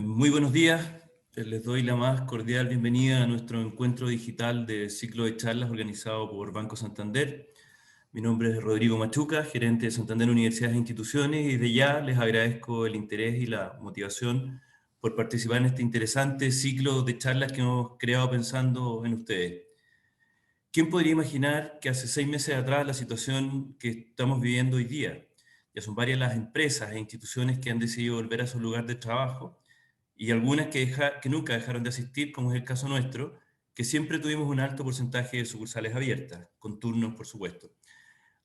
Muy buenos días, les doy la más cordial bienvenida a nuestro encuentro digital de ciclo de charlas organizado por Banco Santander. Mi nombre es Rodrigo Machuca, gerente de Santander Universidades e Instituciones, y de ya les agradezco el interés y la motivación por participar en este interesante ciclo de charlas que hemos creado pensando en ustedes. ¿Quién podría imaginar que hace 6 meses atrás la situación que estamos viviendo hoy día? Ya son varias las empresas e instituciones que han decidido volver a su lugar de trabajo y algunas que nunca dejaron de asistir, como es el caso nuestro, que siempre tuvimos un alto porcentaje de sucursales abiertas, con turnos, por supuesto.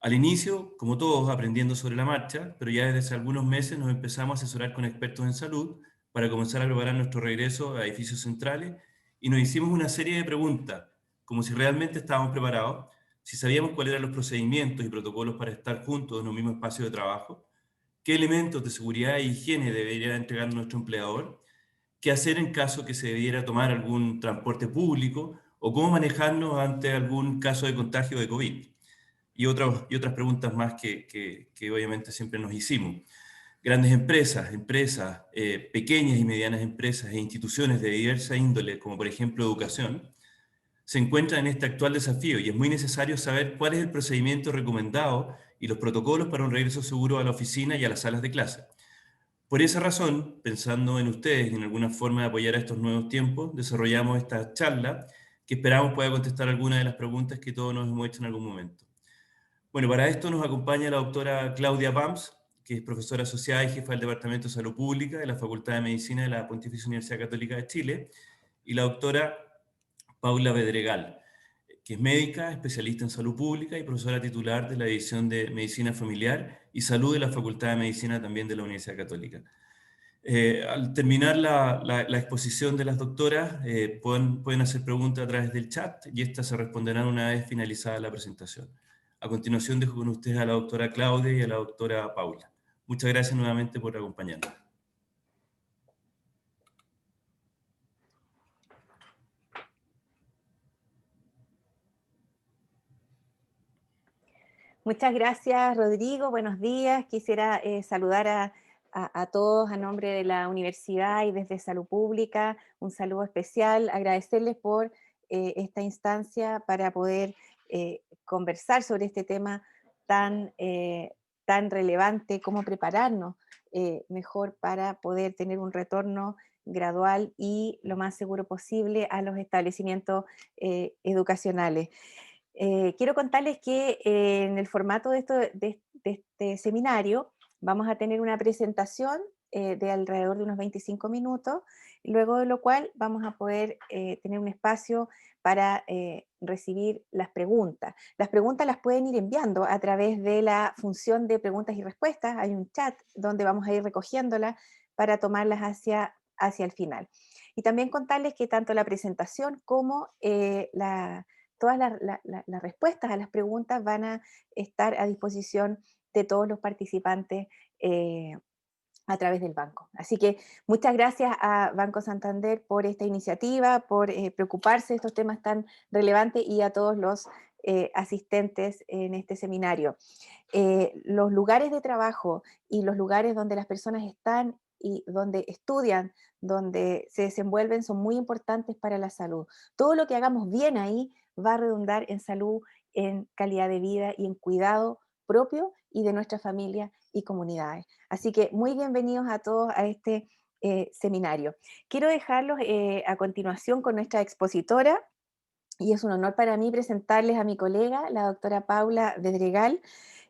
Al inicio, como todos, aprendiendo sobre la marcha, pero ya desde hace algunos meses nos empezamos a asesorar con expertos en salud para comenzar a preparar nuestro regreso a edificios centrales y nos hicimos una serie de preguntas, como si realmente estábamos preparados, si sabíamos cuáles eran los procedimientos y protocolos para estar juntos en un mismo espacio de trabajo, qué elementos de seguridad e higiene debería entregar nuestro empleador, qué hacer en caso que se debiera tomar algún transporte público o cómo manejarnos ante algún caso de contagio de COVID. Y otras preguntas más que obviamente siempre nos hicimos. Grandes empresas, pequeñas y medianas empresas e instituciones de diversa índole, como por ejemplo educación, se encuentran en este actual desafío y es muy necesario saber cuál es el procedimiento recomendado y los protocolos para un regreso seguro a la oficina y a las salas de clase. Por esa razón, pensando en ustedes y en alguna forma de apoyar a estos nuevos tiempos, desarrollamos esta charla que esperamos pueda contestar algunas de las preguntas que todos nos hemos hecho en algún momento. Bueno, para esto nos acompaña la doctora Claudia Pams, que es profesora asociada y jefa del Departamento de Salud Pública de la Facultad de Medicina de la Pontificia Universidad Católica de Chile, y la doctora Paula Bedregal, que es médica, especialista en salud pública y profesora titular de la División de Medicina Familiar y Salud de la Facultad de Medicina también de la Universidad Católica. Al terminar la exposición de las doctoras, pueden hacer preguntas a través del chat y estas se responderán una vez finalizada la presentación. A continuación dejo con ustedes a la doctora Claudia y a la doctora Paula. Muchas gracias nuevamente por acompañarnos. Muchas gracias, Rodrigo. Buenos días. Quisiera saludar a todos a nombre de la universidad y desde Salud Pública. Un saludo especial. Agradecerles por esta instancia para poder conversar sobre este tema tan, tan relevante, cómo prepararnos mejor para poder tener un retorno gradual y lo más seguro posible a los establecimientos educacionales. Quiero contarles que en el formato de este seminario vamos a tener una presentación de alrededor de unos 25 minutos, luego de lo cual vamos a poder tener un espacio para recibir las preguntas. Las preguntas las pueden ir enviando a través de la función de preguntas y respuestas. Hay un chat donde vamos a ir recogiéndolas para tomarlas hacia el final. Y también contarles que tanto la presentación como todas las respuestas a las preguntas van a estar a disposición de todos los participantes a través del banco. Así que muchas gracias a Banco Santander por esta iniciativa, por preocuparse de estos temas tan relevantes y a todos los asistentes en este seminario. Los lugares de trabajo y los lugares donde las personas están y donde estudian, donde se desenvuelven, son muy importantes para la salud. Todo lo que hagamos bien ahí va a redundar en salud, en calidad de vida y en cuidado propio y de nuestra familia y comunidades. Así que muy bienvenidos a todos a este seminario. Quiero dejarlos a continuación con nuestra expositora, y es un honor para mí presentarles a mi colega, la doctora Paula Bedregal,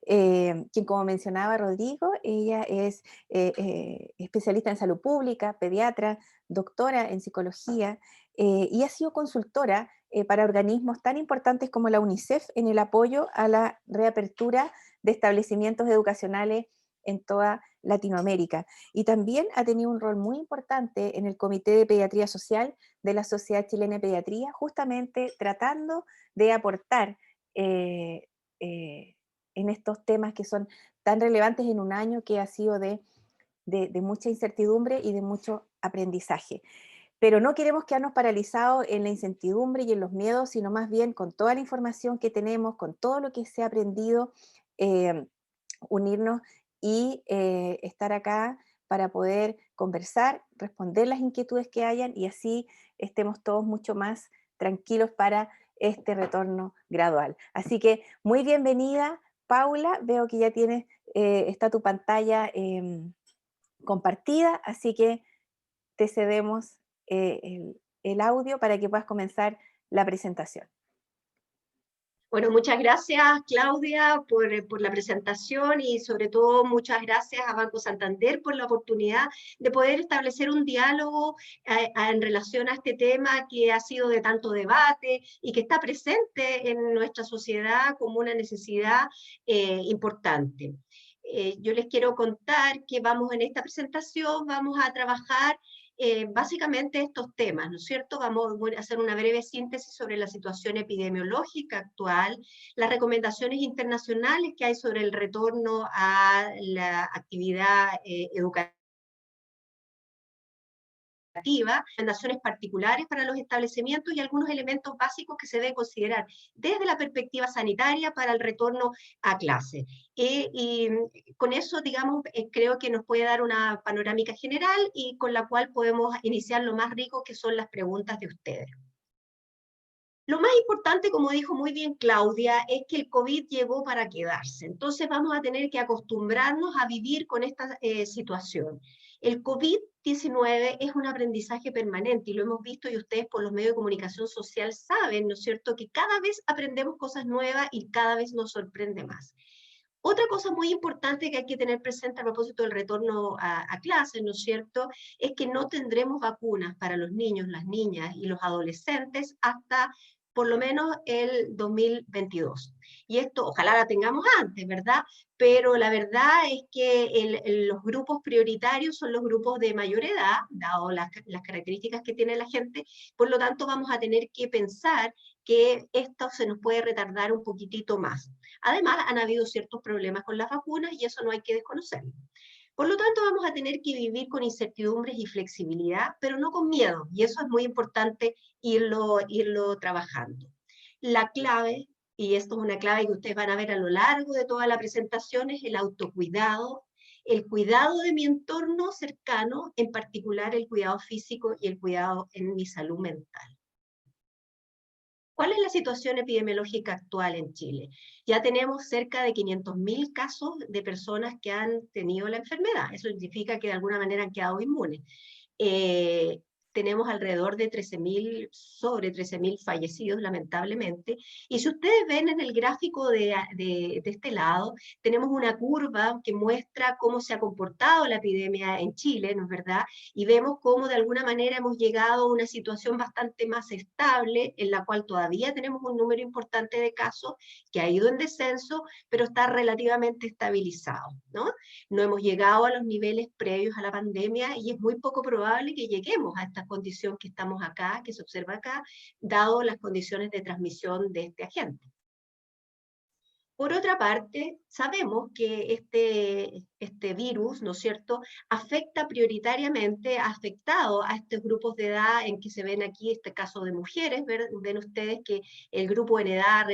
quien, como mencionaba Rodrigo, ella es especialista en salud pública, pediatra, doctora en psicología, y ha sido consultora para organismos tan importantes como la UNICEF en el apoyo a la reapertura de establecimientos educacionales en toda Latinoamérica. Y también ha tenido un rol muy importante en el Comité de Pediatría Social de la Sociedad Chilena de Pediatría, justamente tratando de aportar eh, eh, en estos temas que son tan relevantes en un año que ha sido de mucha incertidumbre y de mucho aprendizaje. Pero no queremos quedarnos paralizados en la incertidumbre y en los miedos, sino más bien con toda la información que tenemos, con todo lo que se ha aprendido, unirnos y estar acá para poder conversar, responder las inquietudes que hayan y así estemos todos mucho más tranquilos para este retorno gradual. Así que muy bienvenida, Paula. Veo que ya tienes, está tu pantalla compartida, así que te cedemos el audio para que puedas comenzar la presentación. Bueno, muchas gracias, Claudia, por la presentación y sobre todo muchas gracias a Banco Santander por la oportunidad de poder establecer un diálogo en relación a este tema que ha sido de tanto debate y que está presente en nuestra sociedad como una necesidad importante. Yo les quiero contar que en esta presentación vamos a trabajar básicamente estos temas, ¿no es cierto? Voy a hacer una breve síntesis sobre la situación epidemiológica actual, las recomendaciones internacionales que hay sobre el retorno a la actividad educativa, recomendaciones particulares para los establecimientos y algunos elementos básicos que se deben considerar desde la perspectiva sanitaria para el retorno a clase. Y con eso, digamos, creo que nos puede dar una panorámica general y con la cual podemos iniciar lo más rico que son las preguntas de ustedes. Lo más importante, como dijo muy bien Claudia, es que el COVID llegó para quedarse. Entonces vamos a tener que acostumbrarnos a vivir con esta situación. El COVID-19 es un aprendizaje permanente y lo hemos visto y ustedes por los medios de comunicación social saben, ¿no es cierto?, que cada vez aprendemos cosas nuevas y cada vez nos sorprende más. Otra cosa muy importante que hay que tener presente a propósito del retorno a clases, ¿no es cierto?, es que no tendremos vacunas para los niños, las niñas y los adolescentes hasta por lo menos el 2022. Y esto ojalá la tengamos antes, ¿verdad? Pero la verdad es que los grupos prioritarios son los grupos de mayor edad, dado las características que tiene la gente, por lo tanto vamos a tener que pensar que esto se nos puede retardar un poquitito más. Además, han habido ciertos problemas con las vacunas y eso no hay que desconocerlo. Por lo tanto, vamos a tener que vivir con incertidumbres y flexibilidad, pero no con miedo, y eso es muy importante irlo trabajando. La clave, y esto es una clave que ustedes van a ver a lo largo de toda la presentación, es el autocuidado, el cuidado de mi entorno cercano, en particular el cuidado físico y el cuidado en mi salud mental. ¿Cuál es la situación epidemiológica actual en Chile? Ya tenemos cerca de 500.000 casos de personas que han tenido la enfermedad. Eso significa que de alguna manera han quedado inmunes. Tenemos alrededor de 13.000, sobre 13.000 fallecidos, lamentablemente. Y si ustedes ven en el gráfico de este lado, tenemos una curva que muestra cómo se ha comportado la epidemia en Chile, ¿no es verdad? Y vemos cómo de alguna manera hemos llegado a una situación bastante más estable, en la cual todavía tenemos un número importante de casos que ha ido en descenso, pero está relativamente estabilizado, ¿no? No hemos llegado a los niveles previos a la pandemia y es muy poco probable que lleguemos a esta condición que estamos acá, que se observa acá, dado las condiciones de transmisión de este agente. Por otra parte, sabemos que este virus, ¿no es cierto?, afecta prioritariamente, ha afectado a estos grupos de edad en que se ven aquí, este caso de mujeres, ven ustedes que el grupo en edad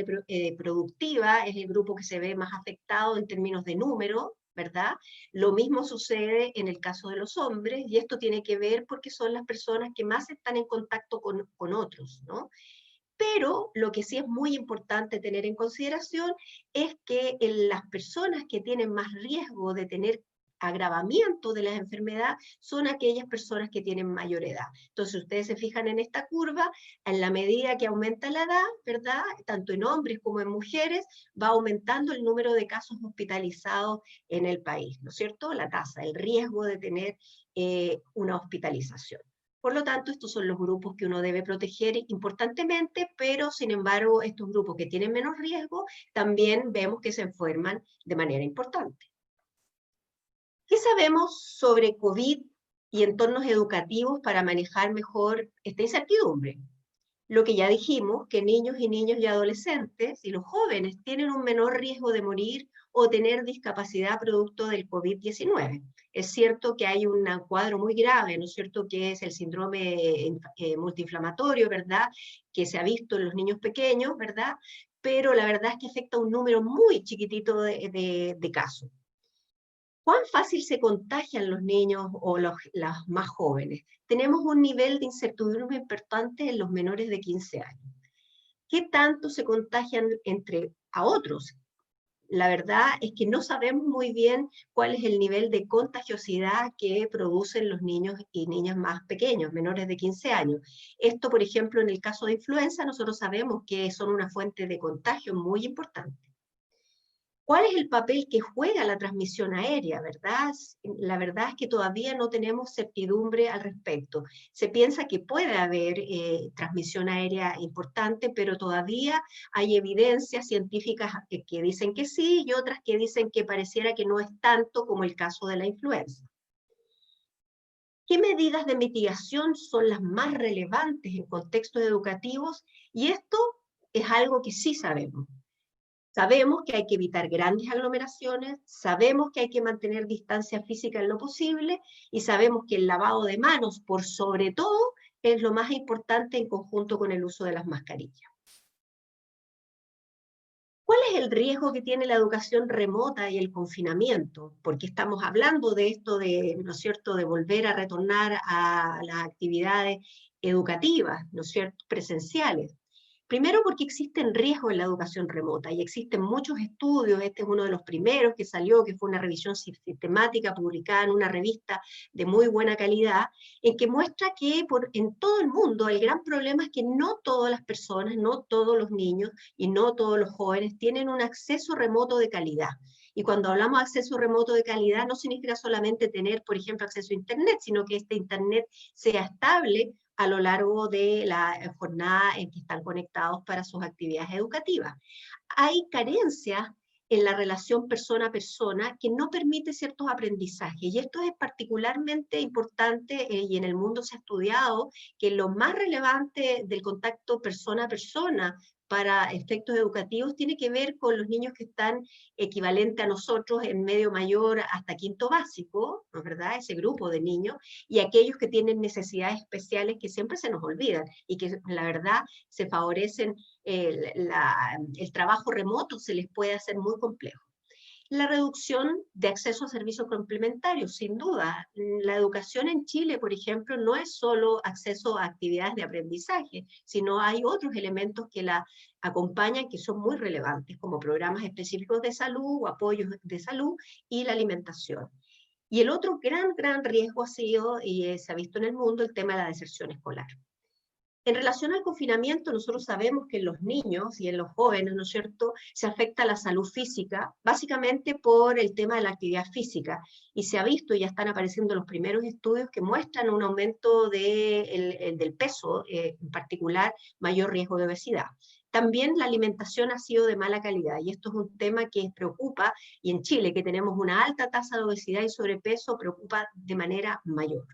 productiva es el grupo que se ve más afectado en términos de número, ¿verdad? Lo mismo sucede en el caso de los hombres, y esto tiene que ver porque son las personas que más están en contacto con otros, ¿no? Pero lo que sí es muy importante tener en consideración es que las personas que tienen más riesgo de tener agravamiento de la enfermedad son aquellas personas que tienen mayor edad. Entonces, ustedes se fijan en esta curva, en la medida que aumenta la edad, ¿verdad?, tanto en hombres como en mujeres, va aumentando el número de casos hospitalizados en el país, ¿no es cierto? La tasa, el riesgo de tener una hospitalización. Por lo tanto, estos son los grupos que uno debe proteger importantemente, pero sin embargo, estos grupos que tienen menos riesgo, también vemos que se enferman de manera importante. ¿Qué sabemos sobre COVID y entornos educativos para manejar mejor esta incertidumbre? Lo que ya dijimos, que niños y adolescentes y los jóvenes tienen un menor riesgo de morir o tener discapacidad producto del COVID-19. Es cierto que hay un cuadro muy grave, ¿no es cierto?, que es el síndrome multiinflamatorio, ¿verdad?, que se ha visto en los niños pequeños, ¿verdad?, pero la verdad es que afecta a un número muy chiquitito de casos. ¿Cuán fácil se contagian los niños o los más jóvenes? Tenemos un nivel de incertidumbre importante en los menores de 15 años. ¿Qué tanto se contagian entre a otros? La verdad es que no sabemos muy bien cuál es el nivel de contagiosidad que producen los niños y niñas más pequeños, menores de 15 años. Esto, por ejemplo, en el caso de influenza, nosotros sabemos que son una fuente de contagio muy importante. ¿Cuál es el papel que juega la transmisión aérea, verdad? La verdad es que todavía no tenemos certidumbre al respecto. Se piensa que puede haber transmisión aérea importante, pero todavía hay evidencias científicas que dicen que sí y otras que dicen que pareciera que no es tanto como el caso de la influenza. ¿Qué medidas de mitigación son las más relevantes en contextos educativos? Y esto es algo que sí sabemos. Sabemos que hay que evitar grandes aglomeraciones, sabemos que hay que mantener distancia física en lo posible y sabemos que el lavado de manos, por sobre todo, es lo más importante en conjunto con el uso de las mascarillas. ¿Cuál es el riesgo que tiene la educación remota y el confinamiento? Porque estamos hablando de esto de, ¿no es cierto?, de volver a retornar a las actividades educativas, ¿no es cierto?, presenciales. Primero porque existen riesgos en la educación remota y existen muchos estudios, este es uno de los primeros que salió, que fue una revisión sistemática publicada en una revista de muy buena calidad, en que muestra que en todo el mundo el gran problema es que no todas las personas, no todos los niños y no todos los jóvenes tienen un acceso remoto de calidad. Y cuando hablamos de acceso remoto de calidad no significa solamente tener, por ejemplo, acceso a Internet, sino que este Internet sea estable a lo largo de la jornada en que están conectados para sus actividades educativas. Hay carencias en la relación persona a persona que no permite ciertos aprendizajes, y esto es particularmente importante y en el mundo se ha estudiado que lo más relevante del contacto persona a persona para efectos educativos tiene que ver con los niños que están equivalente a nosotros en medio mayor hasta quinto básico, ¿no es verdad? Ese grupo de niños, y aquellos que tienen necesidades especiales que siempre se nos olvidan y que la verdad se favorecen, el trabajo remoto se les puede hacer muy complejo. La reducción de acceso a servicios complementarios, sin duda. La educación en Chile, por ejemplo, no es solo acceso a actividades de aprendizaje, sino hay otros elementos que la acompañan que son muy relevantes, como programas específicos de salud o apoyos de salud y la alimentación. Y el otro gran riesgo ha sido, y se ha visto en el mundo, el tema de la deserción escolar. En relación al confinamiento, nosotros sabemos que en los niños y en los jóvenes, ¿no es cierto?, se afecta la salud física, básicamente por el tema de la actividad física, y se ha visto, y ya están apareciendo los primeros estudios que muestran un aumento del peso, en particular, mayor riesgo de obesidad. También la alimentación ha sido de mala calidad, y esto es un tema que preocupa, y en Chile, que tenemos una alta tasa de obesidad y sobrepeso, preocupa de manera mayor.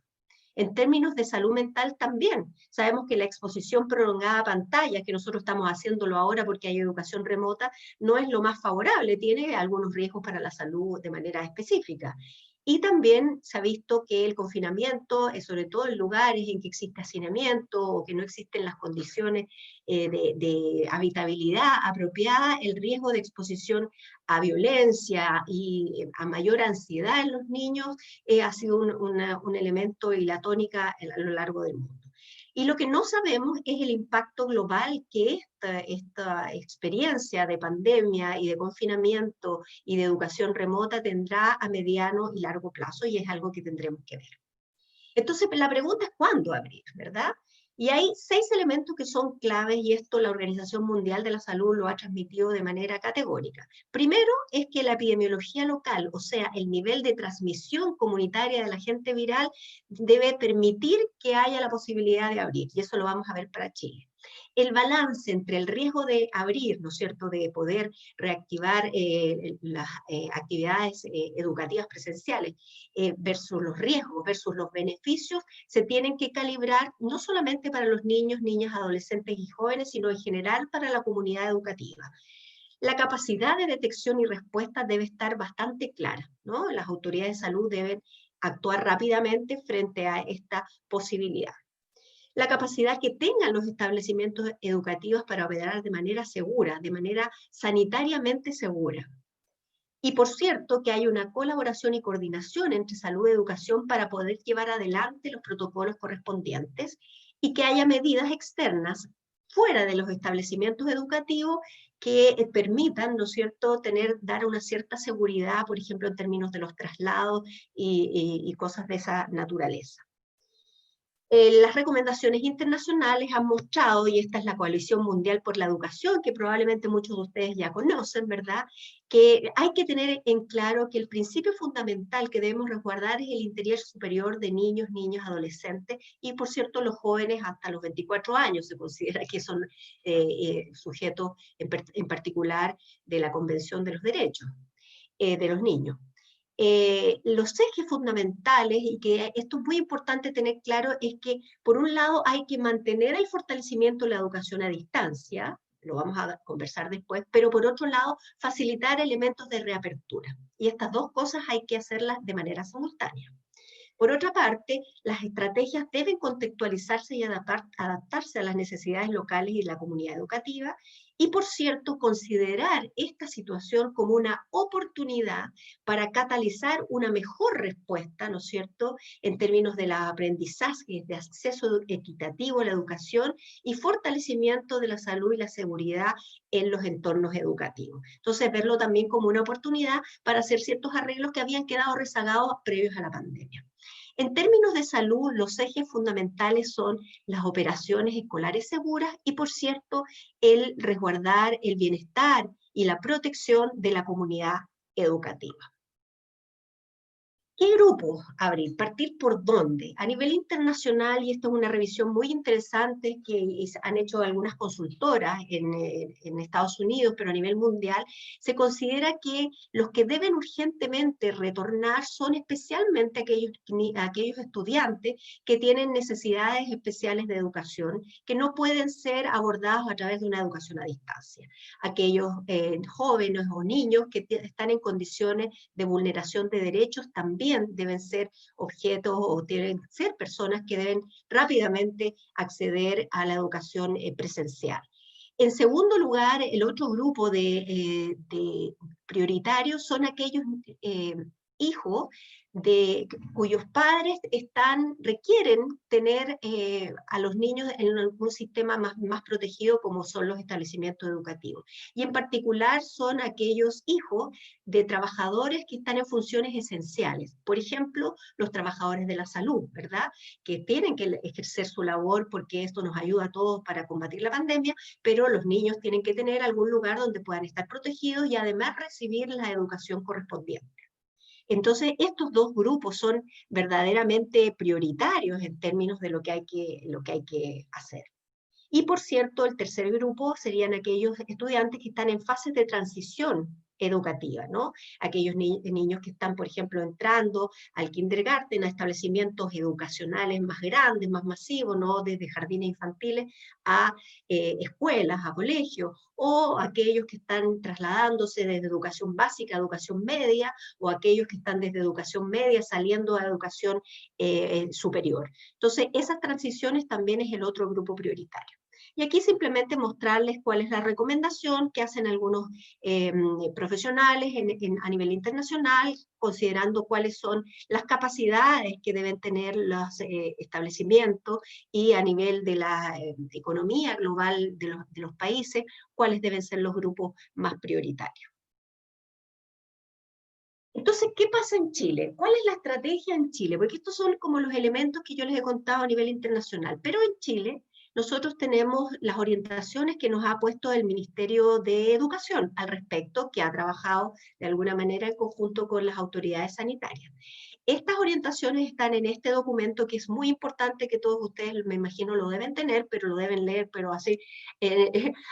En términos de salud mental también, sabemos que la exposición prolongada a pantallas, que nosotros estamos haciéndolo ahora porque hay educación remota, no es lo más favorable, tiene algunos riesgos para la salud de manera específica. Y también se ha visto que el confinamiento, sobre todo en lugares en que existe hacinamiento o que no existen las condiciones de habitabilidad apropiada, el riesgo de exposición a violencia y a mayor ansiedad en los niños ha sido un elemento y la tónica a lo largo del mundo. Y lo que no sabemos es el impacto global que esta experiencia de pandemia y de confinamiento y de educación remota tendrá a mediano y largo plazo, y es algo que tendremos que ver. Entonces, la pregunta es ¿cuándo abrir, verdad? Y hay 6 elementos que son claves, y esto la Organización Mundial de la Salud lo ha transmitido de manera categórica. Primero es que la epidemiología local, o sea, el nivel de transmisión comunitaria del agente viral, debe permitir que haya la posibilidad de abrir, y eso lo vamos a ver para Chile. El balance entre el riesgo de abrir, ¿no es cierto?, de poder reactivar las actividades educativas presenciales versus los riesgos, versus los beneficios, se tienen que calibrar no solamente para los niños, niñas, adolescentes y jóvenes, sino en general para la comunidad educativa. La capacidad de detección y respuesta debe estar bastante clara, ¿no? Las autoridades de salud deben actuar rápidamente frente a esta posibilidad. La capacidad que tengan los establecimientos educativos para operar de manera segura, de manera sanitariamente segura. Y por cierto que hay una colaboración y coordinación entre salud y educación para poder llevar adelante los protocolos correspondientes y que haya medidas externas fuera de los establecimientos educativos que permitan, ¿no es cierto?, dar una cierta seguridad, por ejemplo, en términos de los traslados y cosas de esa naturaleza. Las recomendaciones internacionales han mostrado, y esta es la Coalición Mundial por la Educación, que probablemente muchos de ustedes ya conocen, ¿verdad?, que hay que tener en claro que el principio fundamental que debemos resguardar es el interés superior de niños, niñas, adolescentes, y por cierto los jóvenes hasta los 24 años se considera que son sujetos en particular de la Convención de los Derechos de los Niños. Los ejes fundamentales, y que esto es muy importante tener claro, es que por un lado hay que mantener el fortalecimiento de la educación a distancia, lo vamos a conversar después, pero por otro lado facilitar elementos de reapertura. Y estas dos cosas hay que hacerlas de manera simultánea. Por otra parte, las estrategias deben contextualizarse y adaptarse a las necesidades locales y la comunidad educativa, y por cierto, considerar esta situación como una oportunidad para catalizar una mejor respuesta, ¿no es cierto?, en términos de la aprendizaje, de acceso equitativo a la educación y fortalecimiento de la salud y la seguridad en los entornos educativos. Entonces, verlo también como una oportunidad para hacer ciertos arreglos que habían quedado rezagados previos a la pandemia. En términos de salud, los ejes fundamentales son las operaciones escolares seguras y, por cierto, el resguardar el bienestar y la protección de la comunidad educativa. ¿Qué grupos abrir? ¿Partir por dónde? A nivel internacional, y esta es una revisión muy interesante que han hecho algunas consultoras en Estados Unidos, pero a nivel mundial, se considera que los que deben urgentemente retornar son especialmente aquellos estudiantes que tienen necesidades especiales de educación, que no pueden ser abordados a través de una educación a distancia. Aquellos jóvenes o niños que están en condiciones de vulneración de derechos también deben ser objetos o deben ser personas que deben rápidamente acceder a la educación presencial. En segundo lugar, el otro grupo de prioritarios son aquellos hijos cuyos padres requieren tener a los niños en un sistema más protegido como son los establecimientos educativos. Y en particular son aquellos hijos de trabajadores que están en funciones esenciales. Por ejemplo, los trabajadores de la salud, ¿verdad?, que tienen que ejercer su labor porque esto nos ayuda a todos para combatir la pandemia, pero los niños tienen que tener algún lugar donde puedan estar protegidos y además recibir la educación correspondiente. Entonces, estos dos grupos son verdaderamente prioritarios en términos de lo que hay que hacer. Y por cierto, el tercer grupo serían aquellos estudiantes que están en fases de transición educativa, ¿no? Aquellos niños que están, por ejemplo, entrando al kindergarten, a establecimientos educacionales más grandes, más masivos, ¿no?, desde jardines infantiles a escuelas, a colegios, o aquellos que están trasladándose desde educación básica a educación media, o aquellos que están desde educación media saliendo a educación superior. Entonces, esas transiciones también es el otro grupo prioritario. Y aquí simplemente mostrarles cuál es la recomendación que hacen algunos profesionales a nivel internacional, considerando cuáles son las capacidades que deben tener los establecimientos y a nivel de la economía global de los países, cuáles deben ser los grupos más prioritarios. Entonces, ¿qué pasa en Chile? ¿Cuál es la estrategia en Chile? Porque estos son como los elementos que yo les he contado a nivel internacional, pero en Chile nosotros tenemos las orientaciones que nos ha puesto el Ministerio de Educación al respecto, que ha trabajado de alguna manera en conjunto con las autoridades sanitarias. Estas orientaciones están en este documento que es muy importante, que todos ustedes me imagino lo deben tener, pero lo deben leer, pero así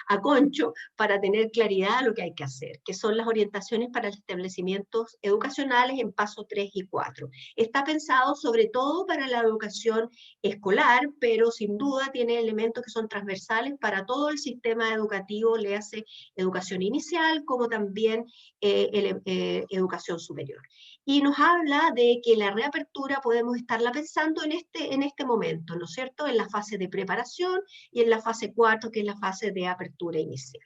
a concho, para tener claridad de lo que hay que hacer, que son las orientaciones para los establecimientos educacionales en paso 3 y 4. Está pensado sobre todo para la educación escolar, pero sin duda tiene elementos que son transversales para todo el sistema educativo, le hace educación inicial como también educación superior. Y nos habla de que la reapertura podemos estarla pensando en este momento, ¿no es cierto?, en la fase de preparación y en la fase 4, que es la fase de apertura inicial.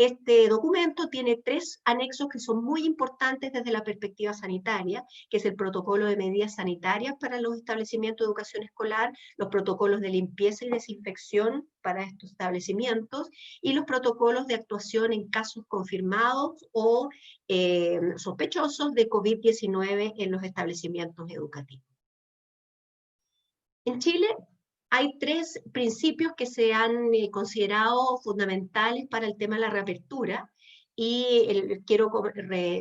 Este documento tiene 3 anexos que son muy importantes desde la perspectiva sanitaria, que es el protocolo de medidas sanitarias para los establecimientos de educación escolar, los protocolos de limpieza y desinfección para estos establecimientos, y los protocolos de actuación en casos confirmados o sospechosos de COVID-19 en los establecimientos educativos. En Chile hay 3 principios que se han considerado fundamentales para el tema de la reapertura, y quiero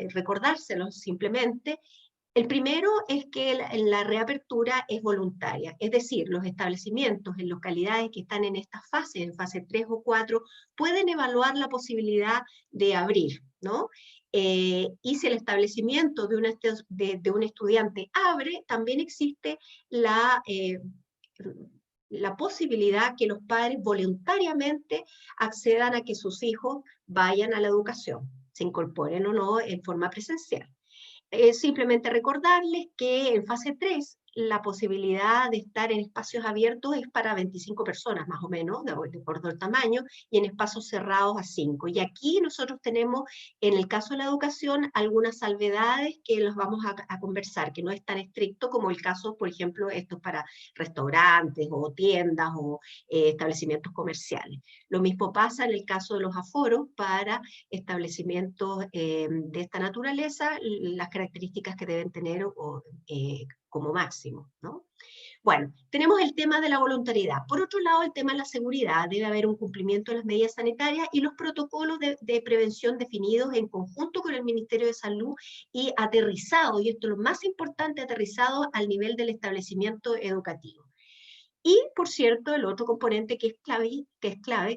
recordárselos simplemente. El primero es que la reapertura es voluntaria, es decir, los establecimientos en localidades que están en esta fase, en fase 3 o 4, pueden evaluar la posibilidad de abrir, ¿no? Y si el establecimiento de un estudiante abre, también existe la posibilidad que los padres voluntariamente accedan a que sus hijos vayan a la educación, se incorporen o no en forma presencial. Simplemente recordarles que en fase 3 la posibilidad de estar en espacios abiertos es para 25 personas más o menos, de acuerdo al tamaño, y en espacios cerrados a 5. Y aquí nosotros tenemos, en el caso de la educación, algunas salvedades que los vamos a conversar, que no es tan estricto como el caso, por ejemplo, esto es para restaurantes o tiendas o establecimientos comerciales. Lo mismo pasa en el caso de los aforos para establecimientos de esta naturaleza, las características que deben tener como máximo, ¿no? Bueno, tenemos el tema de la voluntariedad. Por otro lado, el tema de la seguridad. Debe haber un cumplimiento de las medidas sanitarias y los protocolos de prevención definidos en conjunto con el Ministerio de Salud y aterrizados, y esto es lo más importante, aterrizados al nivel del establecimiento educativo. Y, por cierto, el otro componente que es clave,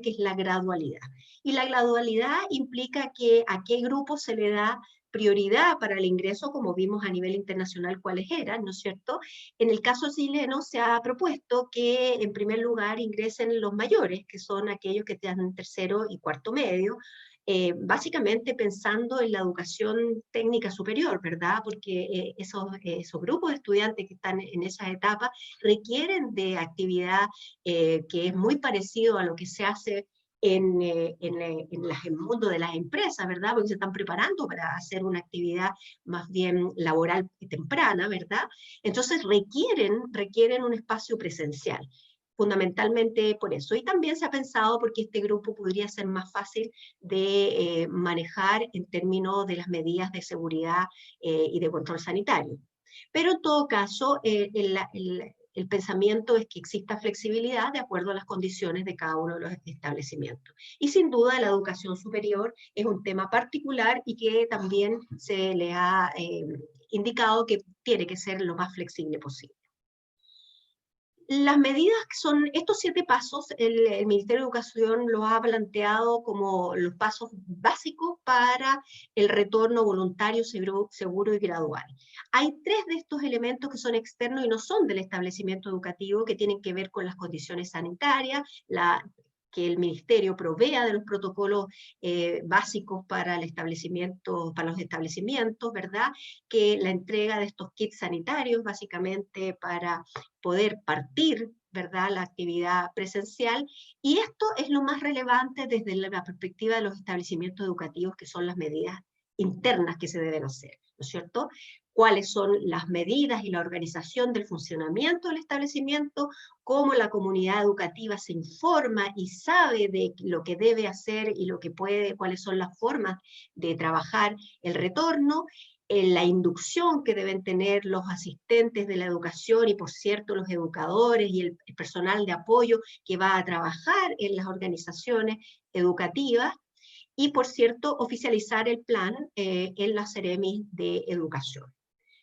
que es la gradualidad. Y la gradualidad implica que a qué grupo se le da prioridad para el ingreso, como vimos a nivel internacional cuáles eran, ¿no es cierto? En el caso chileno se ha propuesto que en primer lugar ingresen los mayores, que son aquellos que están tercero y cuarto medio, básicamente pensando en la educación técnica superior, ¿verdad? Porque esos grupos de estudiantes que están en esas etapas requieren de actividad que es muy parecido a lo que se hace en el mundo de las empresas, ¿verdad? Porque se están preparando para hacer una actividad más bien laboral temprana, ¿verdad? Entonces requieren un espacio presencial, fundamentalmente por eso. Y también se ha pensado porque este grupo podría ser más fácil de manejar en términos de las medidas de seguridad y de control sanitario. Pero en todo caso, el pensamiento es que exista flexibilidad de acuerdo a las condiciones de cada uno de los establecimientos. Y sin duda la educación superior es un tema particular y que también se le ha indicado que tiene que ser lo más flexible posible. Las medidas son estos 7 pasos, el Ministerio de Educación los ha planteado como los pasos básicos para el retorno voluntario, seguro y gradual. Hay 3 de estos elementos que son externos y no son del establecimiento educativo, que tienen que ver con las condiciones sanitarias, que el Ministerio provea de los protocolos básicos para los establecimientos, ¿verdad? Que la entrega de estos kits sanitarios, básicamente para poder partir, ¿verdad?, la actividad presencial. Y esto es lo más relevante desde la perspectiva de los establecimientos educativos, que son las medidas internas que se deben hacer, ¿no es cierto? Cuáles son las medidas y la organización del funcionamiento del establecimiento, cómo la comunidad educativa se informa y sabe de lo que debe hacer y lo que puede, cuáles son las formas de trabajar el retorno, la inducción que deben tener los asistentes de la educación y, por cierto, los educadores y el personal de apoyo que va a trabajar en las organizaciones educativas, y, por cierto, oficializar el plan en la Seremi de Educación.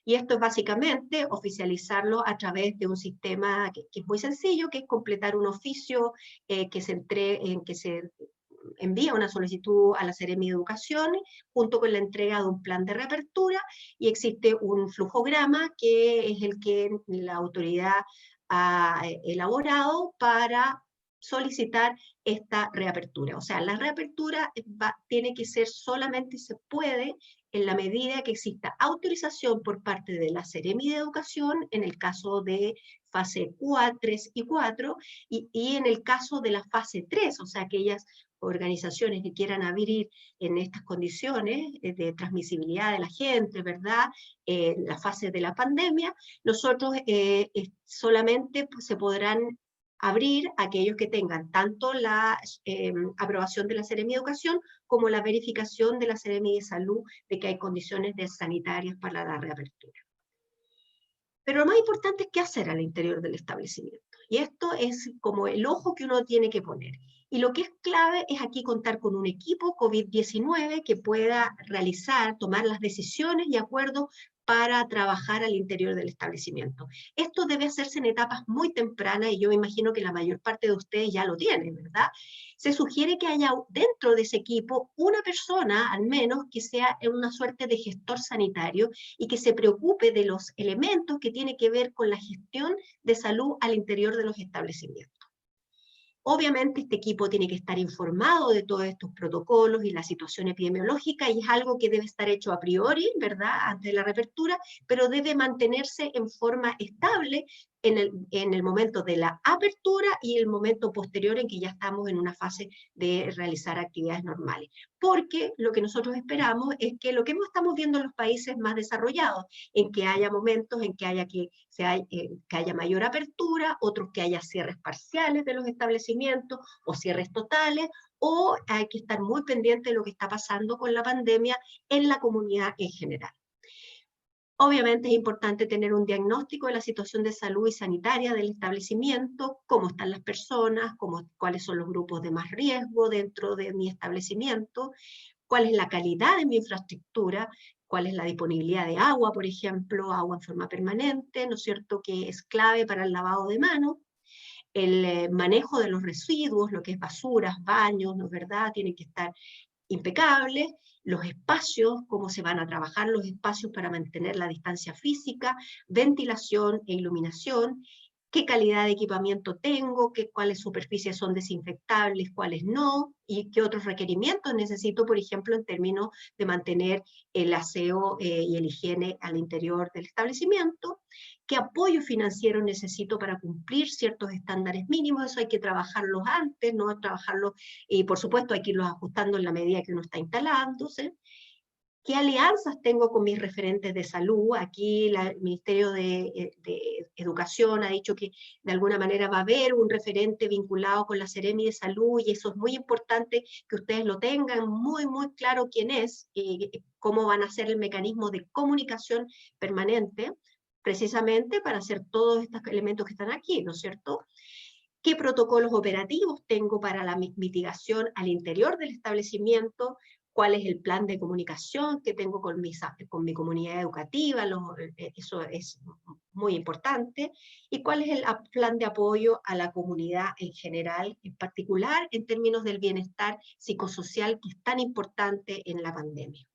Y esto es básicamente oficializarlo a través de un sistema que es muy sencillo, que es completar un oficio que se envía una solicitud a la Seremi de Educación junto con la entrega de un plan de reapertura, y existe un flujograma que es el que la autoridad ha elaborado para solicitar esta reapertura. O sea, la reapertura tiene que ser solamente, se puede, en la medida que exista autorización por parte de la Seremi de Educación, en el caso de fase 3 y 4, y en el caso de la fase 3, o sea, aquellas organizaciones que quieran abrir en estas condiciones de transmisibilidad de la gente, ¿verdad? La fase de la pandemia, nosotros solamente pues, se podrán abrir aquellos que tengan tanto la aprobación de la Seremi de Educación como la verificación de la Seremi de Salud de que hay condiciones sanitarias para la reapertura. Pero lo más importante es qué hacer al interior del establecimiento. Y esto es como el ojo que uno tiene que poner. Y lo que es clave es aquí contar con un equipo COVID-19 que pueda realizar, tomar las decisiones y acuerdos para trabajar al interior del establecimiento. Esto debe hacerse en etapas muy tempranas y yo me imagino que la mayor parte de ustedes ya lo tienen, ¿verdad? Se sugiere que haya dentro de ese equipo una persona, al menos, que sea una suerte de gestor sanitario y que se preocupe de los elementos que tienen que ver con la gestión de salud al interior de los establecimientos. Obviamente este equipo tiene que estar informado de todos estos protocolos y la situación epidemiológica y es algo que debe estar hecho a priori, ¿verdad?, antes de la reapertura, pero debe mantenerse en forma estable en el momento de la apertura y el momento posterior en que ya estamos en una fase de realizar actividades normales. Porque lo que nosotros esperamos es que lo que estamos viendo en los países más desarrollados, en que haya momentos en que haya mayor apertura, otros que haya cierres parciales de los establecimientos o cierres totales, o hay que estar muy pendiente de lo que está pasando con la pandemia en la comunidad en general. Obviamente es importante tener un diagnóstico de la situación de salud y sanitaria del establecimiento, cómo están las personas, cuáles son los grupos de más riesgo dentro de mi establecimiento, cuál es la calidad de mi infraestructura, cuál es la disponibilidad de agua, por ejemplo, agua en forma permanente, ¿no es cierto?, que es clave para el lavado de manos, el manejo de los residuos, lo que es basuras, baños, ¿no es verdad?, tienen que estar impecables, los espacios, cómo se van a trabajar los espacios para mantener la distancia física, ventilación e iluminación, qué calidad de equipamiento tengo, cuáles superficies son desinfectables, cuáles no, y qué otros requerimientos necesito, por ejemplo, en términos de mantener el aseo y el higiene al interior del establecimiento, qué apoyo financiero necesito para cumplir ciertos estándares mínimos, eso hay que trabajarlos antes, no trabajarlos, y por supuesto hay que irlos ajustando en la medida que uno está instalándose. ¿Qué alianzas tengo con mis referentes de salud? Aquí el Ministerio de Educación ha dicho que de alguna manera va a haber un referente vinculado con la Seremi de Salud y eso es muy importante que ustedes lo tengan muy, muy claro quién es y cómo van a ser el mecanismo de comunicación permanente, precisamente para hacer todos estos elementos que están aquí, ¿no es cierto? ¿Qué protocolos operativos tengo para la mitigación al interior del establecimiento? ¿Cuál es el plan de comunicación que tengo con mi comunidad educativa? Eso es muy importante. ¿Y cuál es el plan de apoyo a la comunidad en general, en particular en términos del bienestar psicosocial que es tan importante en la pandemia?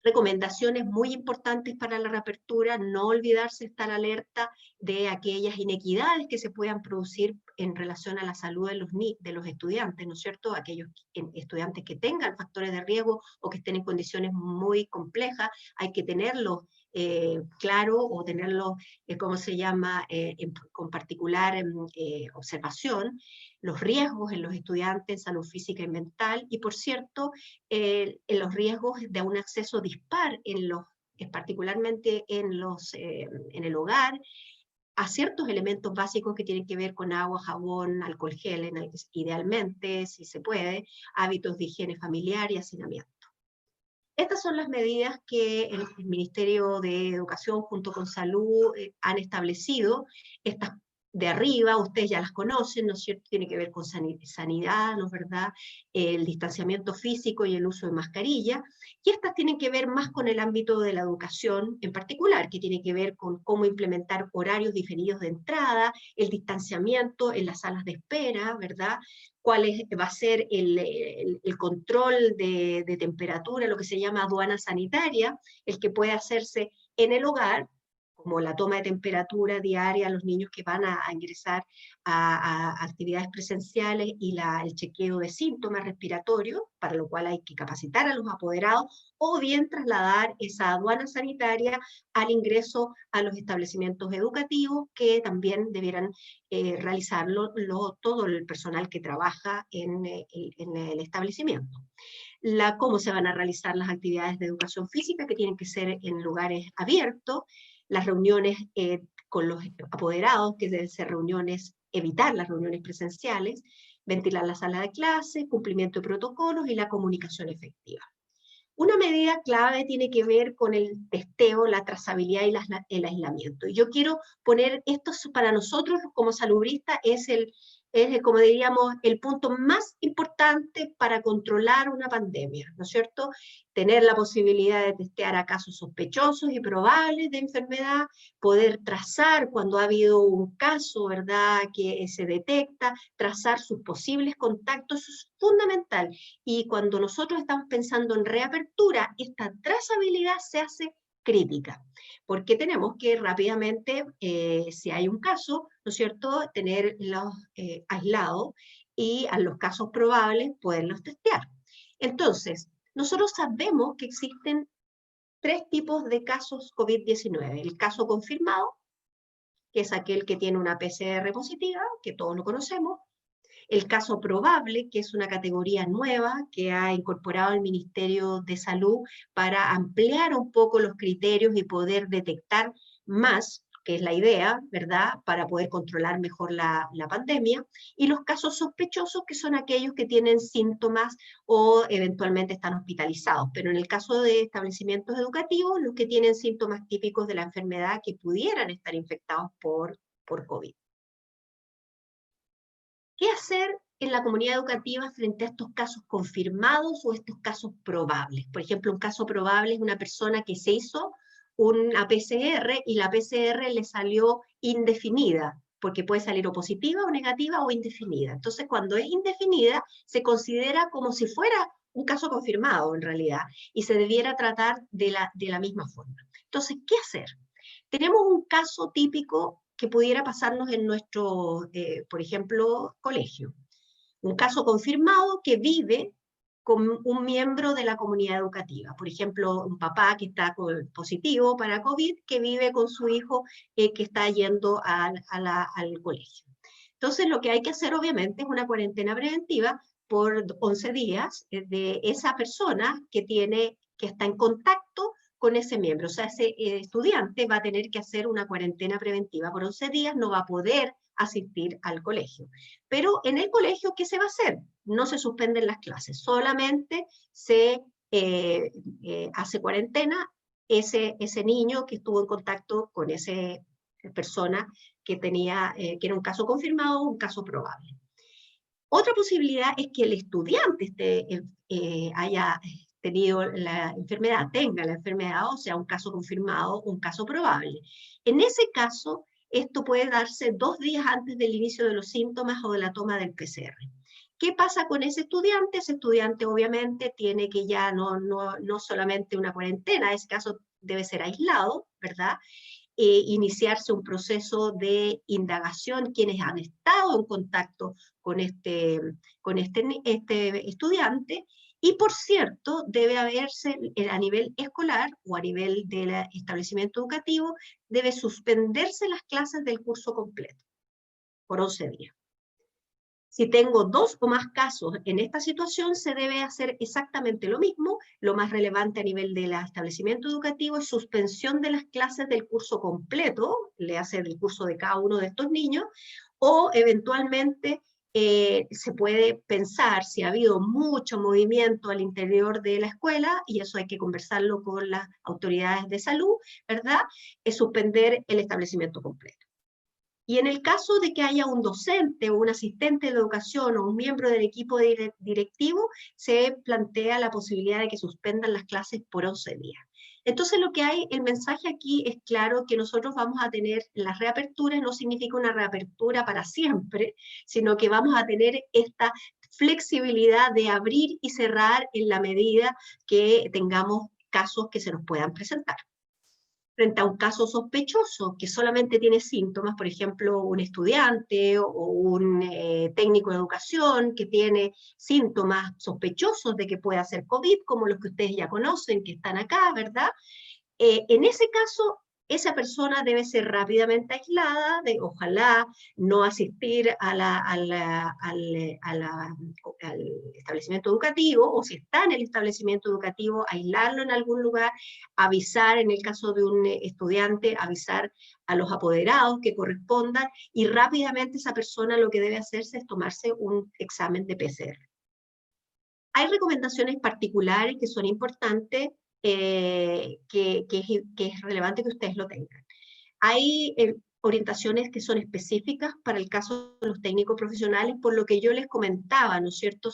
Recomendaciones muy importantes para la reapertura, no olvidarse estar alerta de aquellas inequidades que se puedan producir en relación a la salud de los estudiantes, ¿no es cierto? Aquellos estudiantes que tengan factores de riesgo o que estén en condiciones muy complejas, hay que tenerlos claro o tenerlos, ¿cómo se llama?, con particular observación, los riesgos en los estudiantes en salud física y mental, y por cierto, en los riesgos de un acceso dispar, particularmente en el hogar, a ciertos elementos básicos que tienen que ver con agua, jabón, alcohol gel, idealmente, si se puede, hábitos de higiene familiar y hacinamiento. Estas son las medidas que el Ministerio de Educación junto con Salud han establecido. Estas de arriba, ustedes ya las conocen, ¿no es cierto? Tiene que ver con sanidad, ¿no es verdad? El distanciamiento físico y el uso de mascarilla. Y estas tienen que ver más con el ámbito de la educación en particular, que tiene que ver con cómo implementar horarios diferidos de entrada, el distanciamiento en las salas de espera, ¿verdad? Cuál va a ser el control de temperatura, lo que se llama aduana sanitaria, el que puede hacerse en el hogar, como la toma de temperatura diaria a los niños que van a ingresar a actividades presenciales y el chequeo de síntomas respiratorios, para lo cual hay que capacitar a los apoderados, o bien trasladar esa aduana sanitaria al ingreso a los establecimientos educativos, que también debieran realizarlo todo el personal que trabaja en el establecimiento. Cómo se van a realizar las actividades de educación física, que tienen que ser en lugares abiertos, las reuniones con los apoderados, que deben ser reuniones, evitar las reuniones presenciales, ventilar la sala de clase, cumplimiento de protocolos y la comunicación efectiva. Una medida clave tiene que ver con el testeo, la trazabilidad y el aislamiento. Y yo quiero poner esto para nosotros como salubristas, es como diríamos, el punto más importante para controlar una pandemia, ¿no es cierto? Tener la posibilidad de testear a casos sospechosos y probables de enfermedad, poder trazar cuando ha habido un caso, ¿verdad?, que se detecta, trazar sus posibles contactos, eso es fundamental. Y cuando nosotros estamos pensando en reapertura, esta trazabilidad se hace crítica, porque tenemos que rápidamente, si hay un caso, ¿no es cierto?, tenerlos aislados y a los casos probables poderlos testear. Entonces, nosotros sabemos que existen 3 tipos de casos COVID-19. El caso confirmado, que es aquel que tiene una PCR positiva, que todos lo conocemos. El caso probable, que es una categoría nueva que ha incorporado el Ministerio de Salud para ampliar un poco los criterios y poder detectar más, que es la idea, ¿verdad?, para poder controlar mejor la pandemia. Y los casos sospechosos, que son aquellos que tienen síntomas o eventualmente están hospitalizados. Pero en el caso de establecimientos educativos, los que tienen síntomas típicos de la enfermedad que pudieran estar infectados por COVID. ¿Qué hacer en la comunidad educativa frente a estos casos confirmados o estos casos probables? Por ejemplo, un caso probable es una persona que se hizo una PCR y la PCR le salió indefinida, porque puede salir o positiva o negativa o indefinida. Entonces, cuando es indefinida, se considera como si fuera un caso confirmado en realidad, y se debiera tratar de la misma forma. Entonces, ¿qué hacer? Tenemos un caso típico que pudiera pasarnos en nuestro, por ejemplo, colegio. Un caso confirmado que vive con un miembro de la comunidad educativa. Por ejemplo, un papá que está positivo para COVID, que vive con su hijo que está yendo al colegio. Entonces, lo que hay que hacer, obviamente, es una cuarentena preventiva por 11 días de esa persona que está en contacto con ese miembro. O sea, ese estudiante va a tener que hacer una cuarentena preventiva por 11 días, no va a poder asistir al colegio. Pero en el colegio, ¿qué se va a hacer? No se suspenden las clases, solamente se hace cuarentena ese niño que estuvo en contacto con esa persona que era un caso confirmado o un caso probable. Otra posibilidad es que el estudiante haya tenido la enfermedad, tenga la enfermedad, o sea, un caso confirmado, un caso probable. En ese caso, esto puede darse 2 días antes del inicio de los síntomas o de la toma del PCR. ¿Qué pasa con ese estudiante? Ese estudiante obviamente tiene que ya no solamente una cuarentena, en ese caso debe ser aislado, ¿verdad? Iniciarse un proceso de indagación, quienes han estado en contacto con este estudiante, y por cierto, debe haberse a nivel escolar o a nivel del establecimiento educativo, debe suspenderse las clases del curso completo por 11 días. Si tengo 2 o más casos en esta situación, se debe hacer exactamente lo mismo. Lo más relevante a nivel del establecimiento educativo es suspensión de las clases del curso completo, le hace del curso de cada uno de estos niños, o eventualmente se puede pensar, si ha habido mucho movimiento al interior de la escuela, y eso hay que conversarlo con las autoridades de salud, ¿verdad?, es suspender el establecimiento completo. Y en el caso de que haya un docente o un asistente de educación o un miembro del equipo directivo, se plantea la posibilidad de que suspendan las clases por 11 días. Entonces el mensaje aquí es claro, que nosotros vamos a tener las reaperturas, no significa una reapertura para siempre, sino que vamos a tener esta flexibilidad de abrir y cerrar en la medida que tengamos casos que se nos puedan presentar. frente a un caso sospechoso que solamente tiene síntomas, por ejemplo, un estudiante o un técnico de educación que tiene síntomas sospechosos de que pueda ser COVID, como los que ustedes ya conocen, que están acá, ¿verdad? En ese caso, esa persona debe ser rápidamente aislada, ojalá no asistir al establecimiento educativo, o si está en el establecimiento educativo, aislarlo en algún lugar, avisar en el caso de un estudiante, avisar a los apoderados que correspondan, y rápidamente esa persona lo que debe hacerse es tomarse un examen de PCR. Hay recomendaciones particulares que son importantes, que es relevante que ustedes lo tengan. Hay orientaciones que son específicas para el caso de los técnicos profesionales, por lo que yo les comentaba, ¿no es cierto?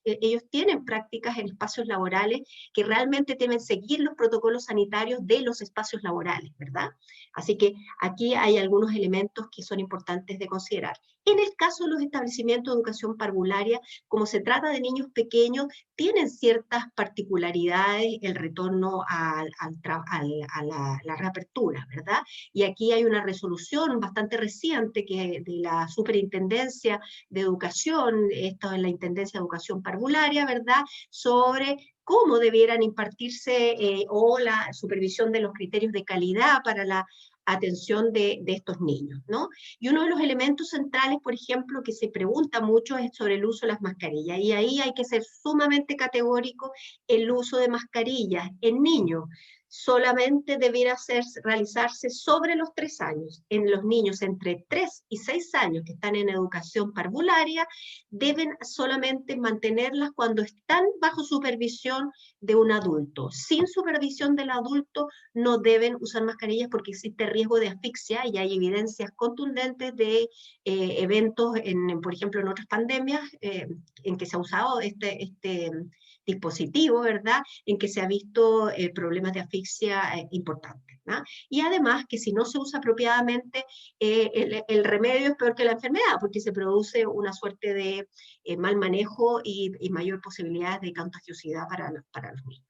Ellos tienen prácticas en espacios laborales que realmente deben seguir los protocolos sanitarios de los espacios laborales, ¿verdad? Así que aquí hay algunos elementos que son importantes de considerar. En el caso de los establecimientos de educación parvularia, como se trata de niños pequeños, tienen ciertas particularidades el retorno a la reapertura, ¿verdad? Y aquí hay una resolución bastante reciente de la Superintendencia de Educación, esto es la Intendencia de Educación Parvularia, ¿verdad?, sobre cómo debieran impartirse o la supervisión de los criterios de calidad para la atención de estos niños, ¿no? Y uno de los elementos centrales, por ejemplo, que se pregunta mucho es sobre el uso de las mascarillas, y ahí hay que ser sumamente categórico. El uso de mascarillas en niños solamente debiera realizarse sobre los 3 años. En los niños entre 3 y 6 años que están en educación parvularia, deben solamente mantenerlas cuando están bajo supervisión de un adulto. Sin supervisión del adulto no deben usar mascarillas porque existe riesgo de asfixia, y hay evidencias contundentes de eventos, por ejemplo, en otras pandemias, en que se ha usado este dispositivo, ¿verdad?, en que se ha visto problemas de asfixia importantes, ¿no? Y además que si no se usa apropiadamente, el remedio es peor que la enfermedad, porque se produce una suerte de mal manejo y mayor posibilidad de contagiosidad para los niños.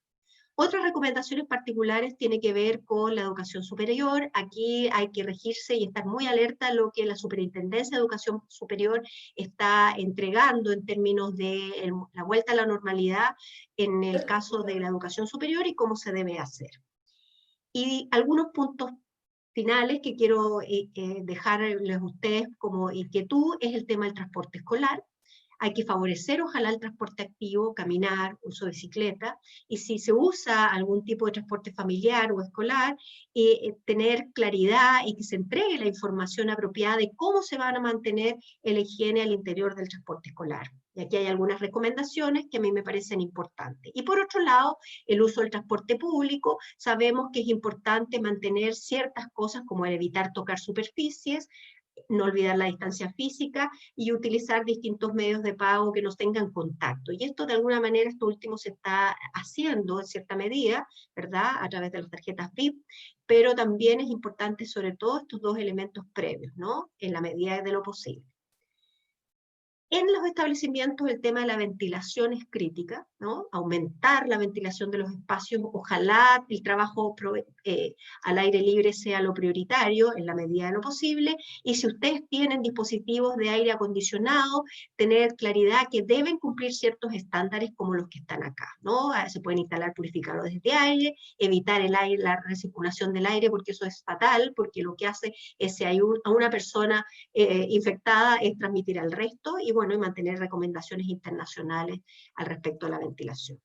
Otras recomendaciones particulares tienen que ver con la educación superior. Aquí hay que regirse y estar muy alerta a lo que la Superintendencia de Educación Superior está entregando en términos de la vuelta a la normalidad en el caso de la educación superior y cómo se debe hacer. Y algunos puntos finales que quiero dejarles a ustedes como inquietud es el tema del transporte escolar. Hay que favorecer, ojalá, el transporte activo, caminar, uso de bicicleta, y si se usa algún tipo de transporte familiar o escolar, tener claridad y que se entregue la información apropiada de cómo se van a mantener la higiene al interior del transporte escolar. Y aquí hay algunas recomendaciones que a mí me parecen importantes. Y por otro lado, el uso del transporte público. Sabemos que es importante mantener ciertas cosas como el evitar tocar superficies, no olvidar la distancia física y utilizar distintos medios de pago que nos tengan contacto. Y esto, de alguna manera, esto último se está haciendo en cierta medida, ¿verdad?, a través de las tarjetas VIP, pero también es importante sobre todo estos dos elementos previos, ¿no?, en la medida de lo posible. En los establecimientos el tema de la ventilación es crítica, ¿no? Aumentar la ventilación de los espacios, ojalá el trabajo al aire libre sea lo prioritario en la medida de lo posible, y si ustedes tienen dispositivos de aire acondicionado, tener claridad que deben cumplir ciertos estándares como los que están acá, ¿no? Se pueden instalar purificadores de aire, evitar la recirculación del aire, porque eso es fatal, porque lo que hace es, si hay a una persona infectada, es transmitir al resto, y bueno, y mantener recomendaciones internacionales al respecto de la ventilación.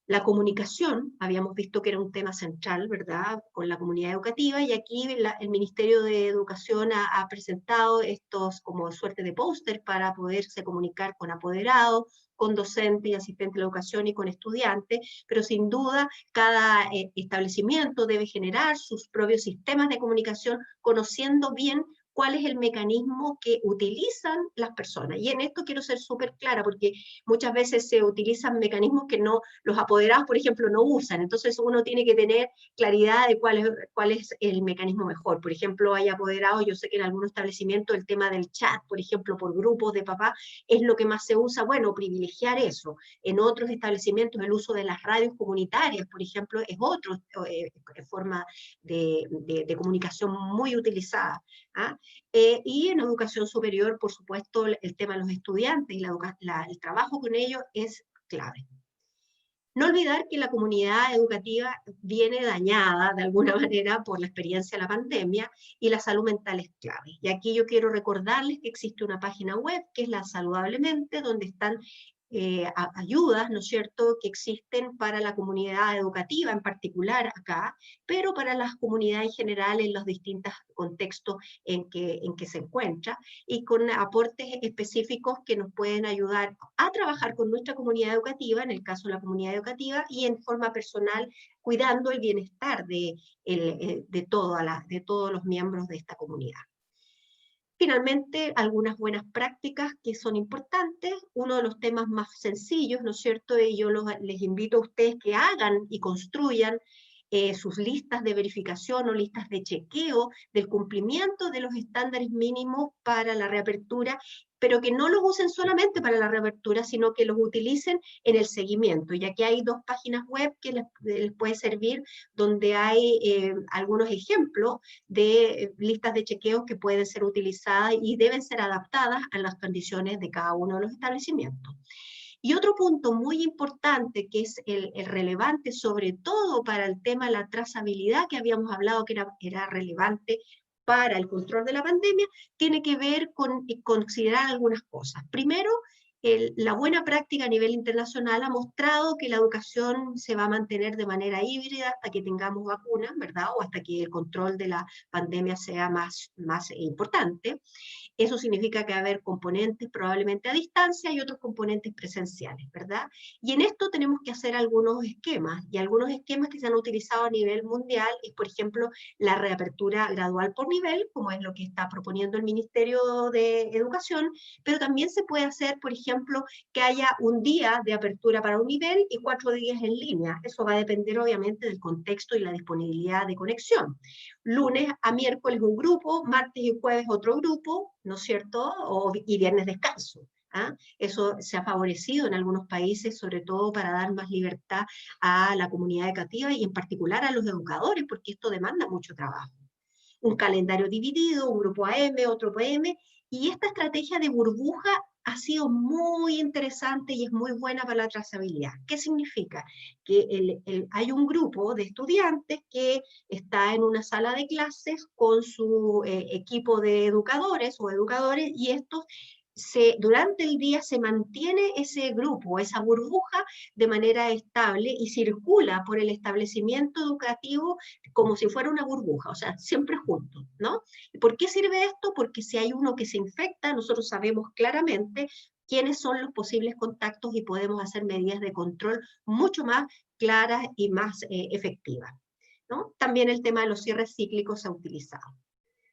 La comunicación, habíamos visto que era un tema central, ¿verdad?, con la comunidad educativa, y aquí el Ministerio de Educación ha presentado estos como suerte de póster para poderse comunicar con apoderados, con docentes y asistentes de la educación y con estudiantes, pero sin duda cada establecimiento debe generar sus propios sistemas de comunicación, conociendo bien cuál es el mecanismo que utilizan las personas. Y en esto quiero ser súper clara, porque muchas veces se utilizan mecanismos que no, los apoderados, por ejemplo, no usan. Entonces uno tiene que tener claridad de cuál es el mecanismo mejor. Por ejemplo, hay apoderados, yo sé que en algunos establecimientos el tema del chat, por ejemplo, por grupos de papás, es lo que más se usa. Bueno, privilegiar eso. En otros establecimientos el uso de las radios comunitarias, por ejemplo, es otra forma de comunicación muy utilizada. ¿Ah? Y en educación superior, por supuesto, el tema de los estudiantes y el trabajo con ellos es clave. No olvidar que la comunidad educativa viene dañada de alguna manera por la experiencia de la pandemia y la salud mental es clave. Y aquí yo quiero recordarles que existe una página web que es la Saludablemente, donde están ayudas, ¿no es cierto?, que existen para la comunidad educativa en particular acá, pero para las comunidades en general en los distintos contextos en que se encuentra, y con aportes específicos que nos pueden ayudar a trabajar con nuestra comunidad educativa, en el caso de la comunidad educativa, y en forma personal, cuidando el bienestar de todos los miembros de esta comunidad. Finalmente, algunas buenas prácticas que son importantes. Uno de los temas más sencillos, ¿no es cierto? Y yo les invito a ustedes que hagan y construyan sus listas de verificación o listas de chequeo del cumplimiento de los estándares mínimos para la reapertura, pero que no los usen solamente para la reapertura, sino que los utilicen en el seguimiento. Y aquí hay 2 páginas web que les puede servir, donde hay algunos ejemplos de listas de chequeos que pueden ser utilizadas y deben ser adaptadas a las condiciones de cada uno de los establecimientos. Y otro punto muy importante, que es el relevante sobre todo para el tema de la trazabilidad, que habíamos hablado que era relevante para el control de la pandemia, tiene que ver con considerar algunas cosas. Primero, la buena práctica a nivel internacional ha mostrado que la educación se va a mantener de manera híbrida hasta que tengamos vacunas, ¿verdad? O hasta que el control de la pandemia sea más importante. Eso significa que va a haber componentes probablemente a distancia y otros componentes presenciales, ¿verdad? Y en esto tenemos que hacer algunos esquemas, y algunos esquemas que se han utilizado a nivel mundial es, por ejemplo, la reapertura gradual por nivel, como es lo que está proponiendo el Ministerio de Educación, pero también se puede hacer, por ejemplo, que haya un día de apertura para un nivel y 4 días en línea. Eso va a depender obviamente del contexto y la disponibilidad de conexión. Lunes a miércoles un grupo, martes y jueves otro grupo, ¿no es cierto? Y viernes descanso. ¿Ah? Eso se ha favorecido en algunos países, sobre todo para dar más libertad a la comunidad educativa y en particular a los educadores, porque esto demanda mucho trabajo. Un calendario dividido, un grupo AM, otro PM, y esta estrategia de burbuja ha sido muy interesante y es muy buena para la trazabilidad. ¿Qué significa? Que hay un grupo de estudiantes que está en una sala de clases con su equipo de educadores o educadores, y estos durante el día se mantiene ese grupo, esa burbuja, de manera estable y circula por el establecimiento educativo como si fuera una burbuja, o sea, siempre juntos, ¿no? ¿Y por qué sirve esto? Porque si hay uno que se infecta, nosotros sabemos claramente quiénes son los posibles contactos y podemos hacer medidas de control mucho más claras y más efectivas, ¿no? También el tema de los cierres cíclicos se ha utilizado.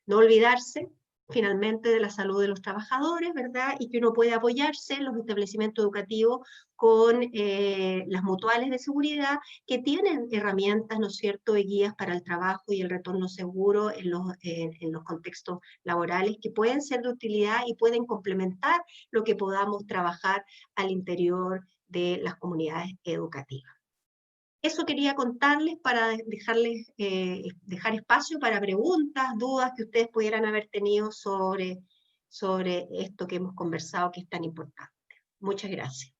No olvidarse finalmente de la salud de los trabajadores, ¿verdad? Y que uno puede apoyarse en los establecimientos educativos con las mutuales de seguridad que tienen herramientas, ¿no es cierto?, y guías para el trabajo y el retorno seguro en los contextos laborales que pueden ser de utilidad y pueden complementar lo que podamos trabajar al interior de las comunidades educativas. Eso quería contarles para dejar espacio para preguntas, dudas que ustedes pudieran haber tenido sobre esto que hemos conversado, que es tan importante. Muchas gracias.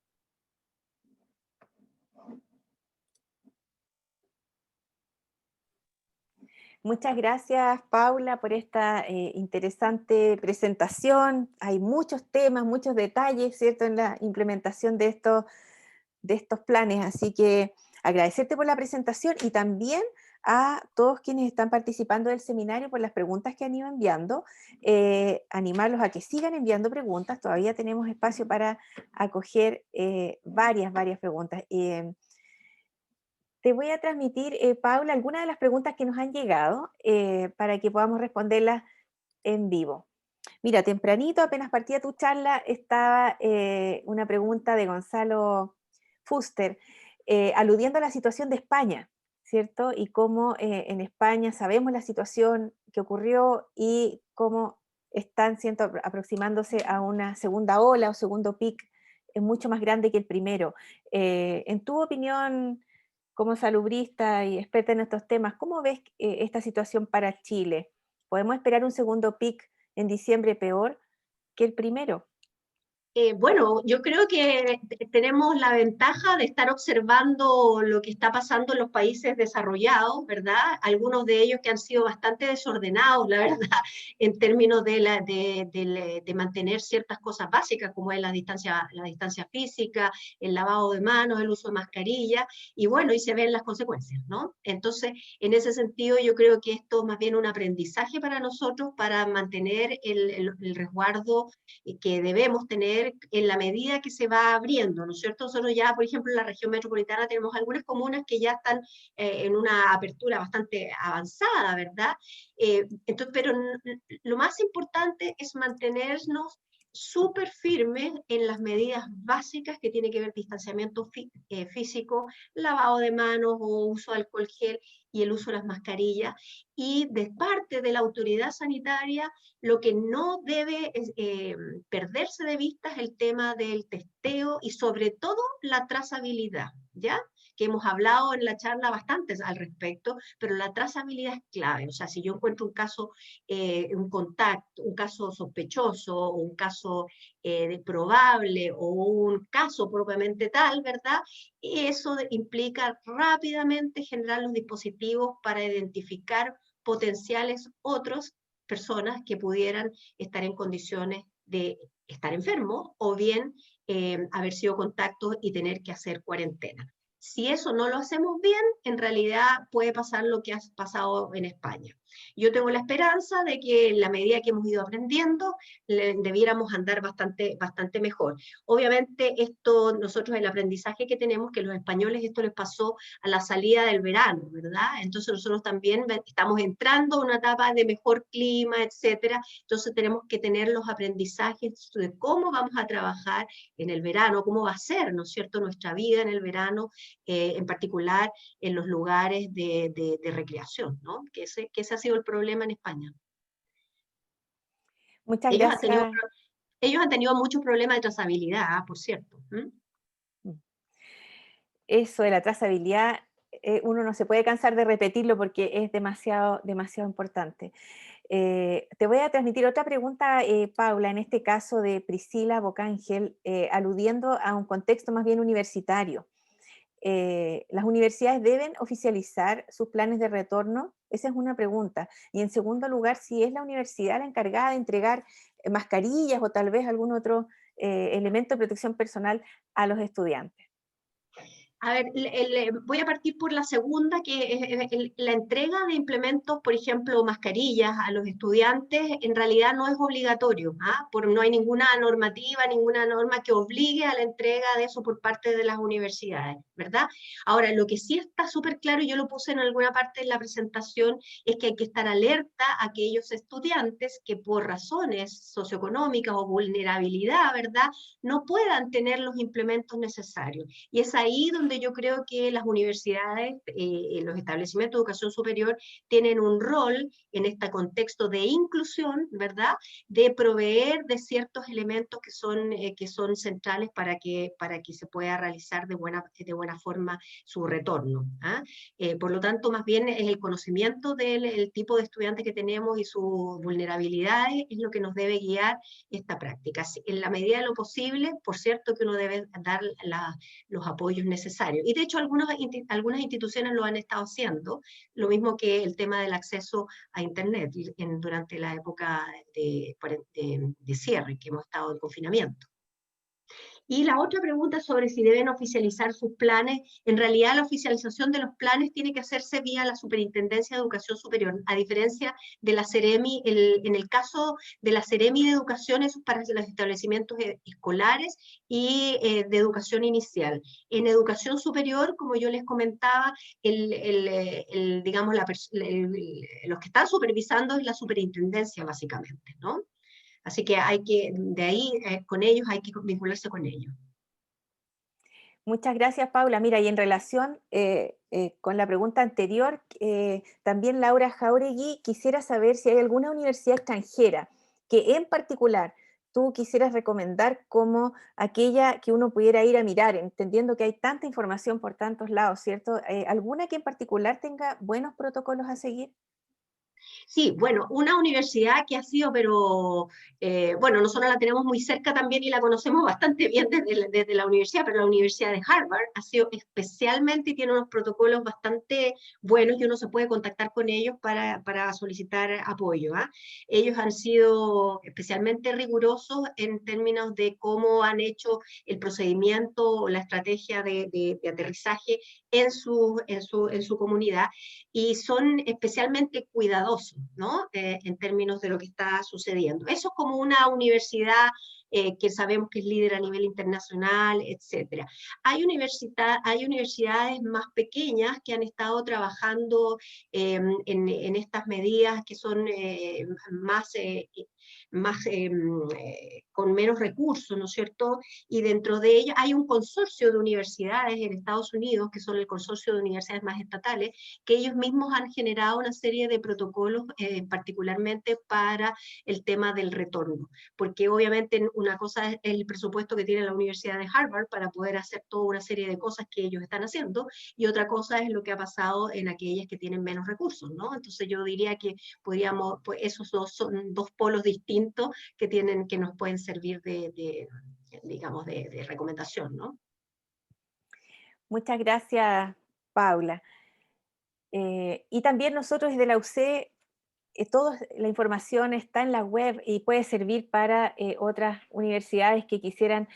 Muchas gracias, Paula, por esta interesante presentación. Hay muchos temas, muchos detalles, ¿cierto?, en la implementación de estos planes, así que agradecerte por la presentación y también a todos quienes están participando del seminario por las preguntas que han ido enviando, animarlos a que sigan enviando preguntas, todavía tenemos espacio para acoger varias preguntas. Te voy a transmitir, Paula, algunas de las preguntas que nos han llegado para que podamos responderlas en vivo. Mira, tempranito, apenas partía tu charla, estaba una pregunta de Gonzalo Fuster, aludiendo a la situación de España, ¿cierto? Y cómo en España sabemos la situación que ocurrió y cómo están aproximándose a una segunda ola o segundo pic mucho más grande que el primero. En tu opinión, como salubrista y experta en estos temas, ¿cómo ves esta situación para Chile? ¿Podemos esperar un segundo pic en diciembre peor que el primero? Bueno, yo creo que tenemos la ventaja de estar observando lo que está pasando en los países desarrollados, ¿verdad? Algunos de ellos que han sido bastante desordenados, la verdad, en términos de mantener ciertas cosas básicas, como es la distancia física, el lavado de manos, el uso de mascarilla, y bueno, y se ven las consecuencias, ¿no? Entonces, en ese sentido, yo creo que esto es más bien un aprendizaje para nosotros para mantener el resguardo que debemos tener en la medida que se va abriendo, ¿no es cierto? Nosotros ya, por ejemplo, en la región metropolitana tenemos algunas comunas que ya están en una apertura bastante avanzada, ¿verdad? Entonces, pero lo más importante es mantenernos súper firmes en las medidas básicas que tiene que ver distanciamiento físico, lavado de manos o uso de alcohol gel y el uso de las mascarillas. Y de parte de la autoridad sanitaria, lo que no debe perderse de vista es el tema del testeo y sobre todo la trazabilidad, ¿ya? Que hemos hablado en la charla bastante al respecto, pero la trazabilidad es clave. O sea, si yo encuentro un caso, un contacto, un caso sospechoso, o un caso probable, o un caso propiamente tal, ¿verdad? Y eso implica rápidamente generar los dispositivos para identificar potenciales otros personas que pudieran estar en condiciones de estar enfermos o bien haber sido contactos y tener que hacer cuarentena. Si eso no lo hacemos bien, en realidad puede pasar lo que ha pasado en España. Yo tengo la esperanza de que en la medida que hemos ido aprendiendo, debiéramos andar bastante mejor. Obviamente esto, nosotros el aprendizaje que tenemos, que los españoles esto les pasó a la salida del verano, ¿verdad? Entonces nosotros también estamos entrando a una etapa de mejor clima, etcétera. Entonces tenemos que tener los aprendizajes de cómo vamos a trabajar en el verano, cómo va a ser, ¿no es cierto?, nuestra vida en el verano, en particular en los lugares de recreación, ¿no? Que ese ha sido el problema en España. Muchas Ellos han tenido, gracias. ellos han tenido muchos problemas de trazabilidad, por cierto. Eso de la trazabilidad, uno no se puede cansar de repetirlo porque es demasiado, demasiado importante. Te voy a transmitir otra pregunta, Paula, en este caso de Priscila Bocángel, aludiendo a un contexto más bien universitario. ¿Las universidades deben oficializar sus planes de retorno? Esa es una pregunta. Y en segundo lugar, si es la universidad la encargada de entregar mascarillas o tal vez algún otro elemento de protección personal a los estudiantes. A ver, voy a partir por la segunda, que es la entrega de implementos, por ejemplo, mascarillas a los estudiantes, en realidad no es obligatorio, no hay ninguna normativa, ninguna norma que obligue a la entrega de eso por parte de las universidades, ¿verdad? Ahora, lo que sí está súper claro, y yo lo puse en alguna parte de la presentación, es que hay que estar alerta a aquellos estudiantes que por razones socioeconómicas o vulnerabilidad, ¿verdad?, no puedan tener los implementos necesarios. Y es ahí donde yo creo que las universidades, los establecimientos de educación superior tienen un rol en este contexto de inclusión, ¿verdad?, de proveer de ciertos elementos que son centrales para que se pueda realizar de buena forma su retorno. Por lo tanto, más bien es el conocimiento del tipo de estudiantes que tenemos y sus vulnerabilidades es lo que nos debe guiar esta práctica. En la medida de lo posible, por cierto que uno debe dar los apoyos necesarios. Y de hecho algunas instituciones lo han estado haciendo, lo mismo que el tema del acceso a Internet durante la época de cierre, que hemos estado en confinamiento. Y la otra pregunta sobre si deben oficializar sus planes, en realidad la oficialización de los planes tiene que hacerse vía la Superintendencia de Educación Superior, a diferencia de la Seremi, en el caso de la Seremi de Educación, eso es para los establecimientos escolares y de educación inicial. En educación superior, como yo les comentaba, digamos, los que están supervisando es la superintendencia, básicamente, ¿no? Así que de ahí, con ellos, hay que vincularse con ellos. Muchas gracias, Paula. Mira, y en relación con la pregunta anterior, también Laura Jauregui quisiera saber si hay alguna universidad extranjera que en particular tú quisieras recomendar como aquella que uno pudiera ir a mirar, entendiendo que hay tanta información por tantos lados, ¿cierto? ¿Alguna que en particular tenga buenos protocolos a seguir? Sí, bueno, una universidad que ha sido, pero bueno, nosotros la tenemos muy cerca también y la conocemos bastante bien desde la universidad, pero la Universidad de Harvard ha sido especialmente y tiene unos protocolos bastante buenos y uno se puede contactar con ellos para solicitar apoyo. ¿Ah? Ellos han sido especialmente rigurosos en términos de cómo han hecho el procedimiento o la estrategia de aterrizaje en su comunidad y son especialmente cuidadosos, ¿no? En términos de lo que está sucediendo. Eso es como una universidad que sabemos que es líder a nivel internacional, etc. Hay universidades más pequeñas que han estado trabajando en estas medidas que son con menos recursos, ¿no es cierto? Y dentro de ellas hay un consorcio de universidades en Estados Unidos, que son el consorcio de universidades más estatales, que ellos mismos han generado una serie de protocolos, particularmente para el tema del retorno, porque obviamente una cosa es el presupuesto que tiene la Universidad de Harvard para poder hacer toda una serie de cosas que ellos están haciendo, y otra cosa es lo que ha pasado en aquellas que tienen menos recursos, ¿no? Entonces yo diría que podríamos, pues esos dos son dos polos distintos que nos pueden servir digamos, de recomendación, ¿no? Muchas gracias, Paula. Y también nosotros desde la UC, toda la información está en la web y puede servir para otras universidades que quisieran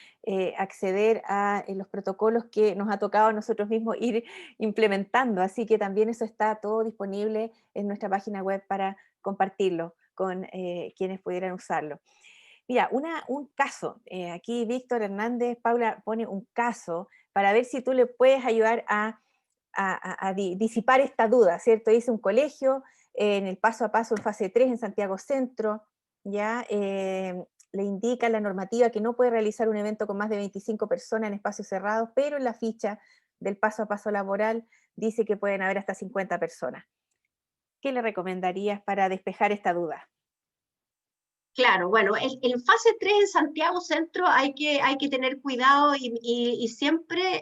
acceder a los protocolos que nos ha tocado a nosotros mismos ir implementando. Así que también eso está todo disponible en nuestra página web para compartirlo con quienes pudieran usarlo. Mira, un caso, aquí Víctor Hernández, Paula pone un caso para ver si tú le puedes ayudar a disipar esta duda, ¿cierto? Dice un colegio en el paso a paso en fase 3 en Santiago Centro, ya le indica la normativa que no puede realizar un evento con más de 25 personas en espacios cerrados, pero en la ficha del paso a paso laboral dice que pueden haber hasta 50 personas. ¿Qué le recomendarías para despejar esta duda? Claro, bueno, en fase 3 en Santiago Centro hay que tener cuidado y siempre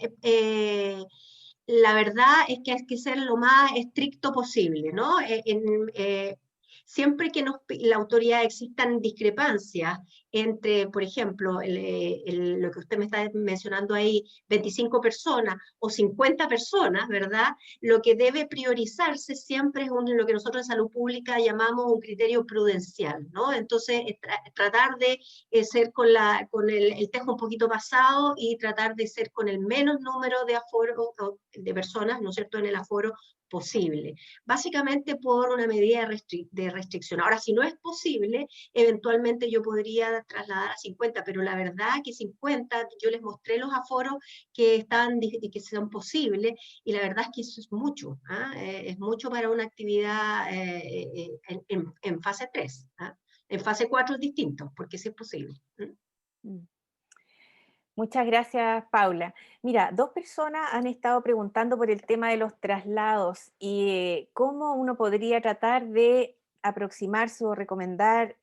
la verdad es que hay que ser lo más estricto posible, ¿no? Siempre que la autoridad existan discrepancias entre, por ejemplo, lo que usted me está mencionando ahí, 25 personas o 50 personas, ¿verdad? Lo que debe priorizarse siempre es lo que nosotros en salud pública llamamos un criterio prudencial, ¿no? Entonces, tratar de ser con el tejo un poquito pasado y tratar de ser con el menos número de aforo de personas, ¿no es cierto?, en el aforo posible. Básicamente por una medida de restricción. Ahora, si no es posible, eventualmente yo podría trasladar a 50, pero la verdad que 50, yo les mostré los aforos que son posibles, y la verdad es que eso es mucho, ¿eh? Es mucho para una actividad en fase 3. ¿Ah? En fase 4 es distinto, porque sí es posible. Mm. Muchas gracias, Paula. Mira, dos personas han estado preguntando por el tema de los traslados y cómo uno podría tratar de aproximarse o recomendar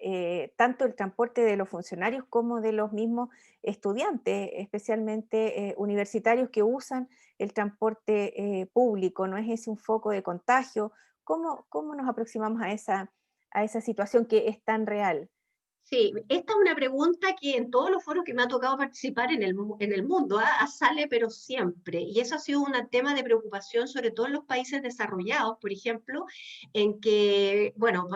tanto el transporte de los funcionarios como de los mismos estudiantes, especialmente universitarios que usan el transporte público. ¿No es ese un foco de contagio? ¿Cómo nos aproximamos a esa situación que es tan real? Sí, esta es una pregunta que en todos los foros que me ha tocado participar en el mundo, sale pero siempre, y eso ha sido un tema de preocupación, sobre todo en los países desarrollados, por ejemplo, en que, bueno,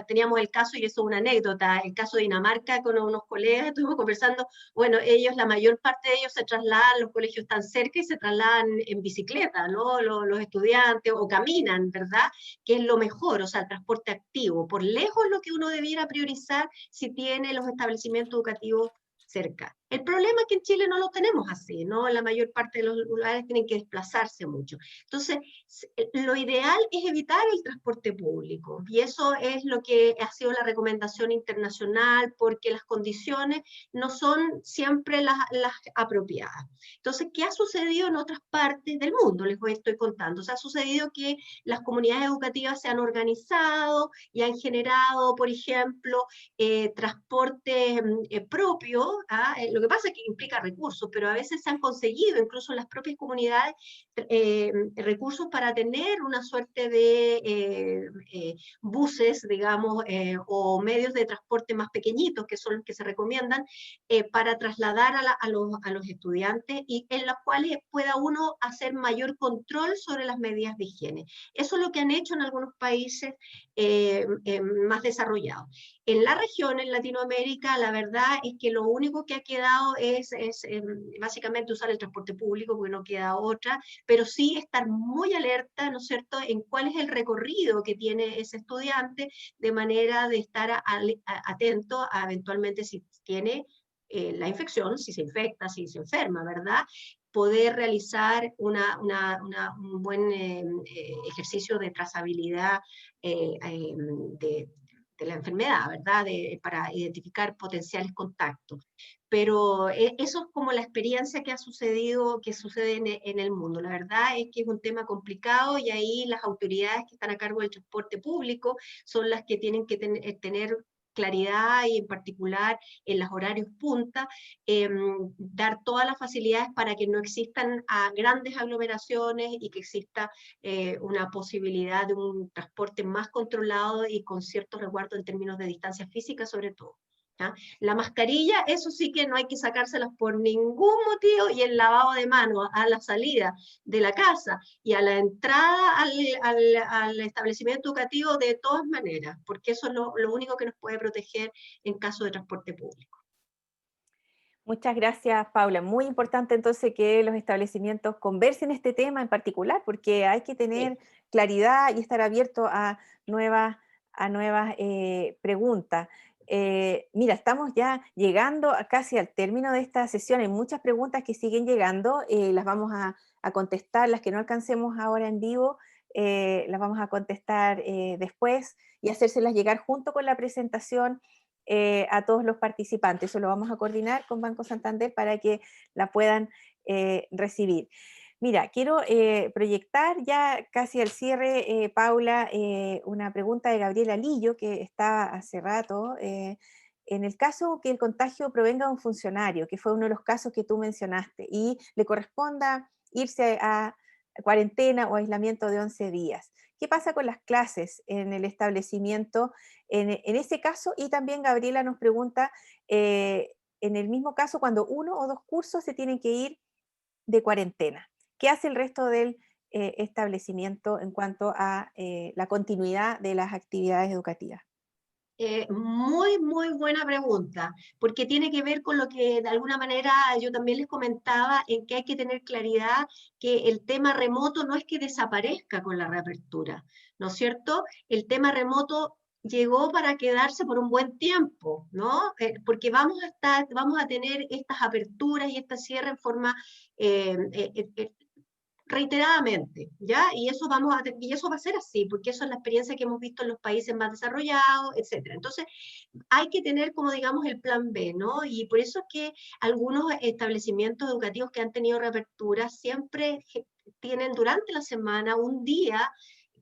teníamos el caso, y eso es una anécdota, el caso de Dinamarca con unos colegas, estuvimos conversando, bueno, ellos, la mayor parte de ellos se trasladan, los colegios están cerca y se trasladan en bicicleta, ¿no? Los estudiantes, o caminan, ¿verdad? Que es lo mejor, o sea, el transporte activo, por lejos lo que uno debiera priorizar si tiene los establecimientos educativos cerca. El problema es que en Chile no lo tenemos así, ¿no? La mayor parte de los lugares tienen que desplazarse mucho. Entonces, lo ideal es evitar el transporte público, y eso es lo que ha sido la recomendación internacional, porque las condiciones no son siempre las apropiadas. Entonces, ¿qué ha sucedido en otras partes del mundo? Les estoy contando. O sea, ha sucedido que las comunidades educativas se han organizado y han generado, por ejemplo, transporte propio. Lo que pasa es que implica recursos, pero a veces se han conseguido, incluso en las propias comunidades, recursos para tener una suerte de buses, digamos, o medios de transporte más pequeñitos, que son los que se recomiendan, para trasladar a los estudiantes, y en los cuales pueda uno hacer mayor control sobre las medidas de higiene. Eso es lo que han hecho en algunos países más desarrollados. En la región, en Latinoamérica, la verdad es que lo único que ha quedado es básicamente usar el transporte público, porque no queda otra, pero sí estar muy alerta, ¿no es cierto?, en cuál es el recorrido que tiene ese estudiante, de manera de estar atento a eventualmente si tiene la infección, si se infecta, si se enferma, ¿verdad? Poder realizar un buen ejercicio de trazabilidad de la enfermedad, ¿verdad? Para identificar potenciales contactos. Pero eso es como la experiencia que ha sucedido, que sucede en el mundo. La verdad es que es un tema complicado, y ahí las autoridades que están a cargo del transporte público son las que tienen que tener claridad, y en particular en los horarios punta, dar todas las facilidades para que no existan grandes aglomeraciones, y que exista una posibilidad de un transporte más controlado y con cierto resguardo en términos de distancia física, sobre todo. ¿Ya? La mascarilla, eso sí que no hay que sacárselas por ningún motivo, y el lavado de manos a la salida de la casa y a la entrada al establecimiento educativo, de todas maneras, porque eso es lo único que nos puede proteger en caso de transporte público. Muchas gracias, Paula. Muy importante entonces que los establecimientos conversen este tema en particular, porque hay que tener claridad y estar abierto a nuevas preguntas. Mira, estamos ya llegando casi al término de esta sesión. Hay muchas preguntas que siguen llegando, las vamos a contestar, las que no alcancemos ahora en vivo, las vamos a contestar después, y hacérselas llegar junto con la presentación a todos los participantes. Eso lo vamos a coordinar con Banco Santander para que la puedan recibir. Mira, quiero proyectar ya casi al cierre, Paula, una pregunta de Gabriela Lillo, que está hace rato. En el caso que el contagio provenga de un funcionario, que fue uno de los casos que tú mencionaste, y le corresponda irse a cuarentena o aislamiento de 11 días, ¿qué pasa con las clases en el establecimiento en ese caso? Y también Gabriela nos pregunta, en el mismo caso, cuando uno o dos cursos se tienen que ir de cuarentena, ¿qué hace el resto del establecimiento en cuanto a la continuidad de las actividades educativas? Muy buena pregunta, porque tiene que ver con lo que de alguna manera yo también les comentaba, en que hay que tener claridad que el tema remoto no es que desaparezca con la reapertura, ¿no es cierto? El tema remoto llegó para quedarse por un buen tiempo, ¿no? Porque vamos a tener estas aperturas y esta cierre en forma reiteradamente, ¿ya? Y eso va a ser así, porque eso es la experiencia que hemos visto en los países más desarrollados, etcétera. Entonces, hay que tener, como digamos, el plan B, ¿no? Y por eso es que algunos establecimientos educativos que han tenido reapertura siempre tienen durante la semana un día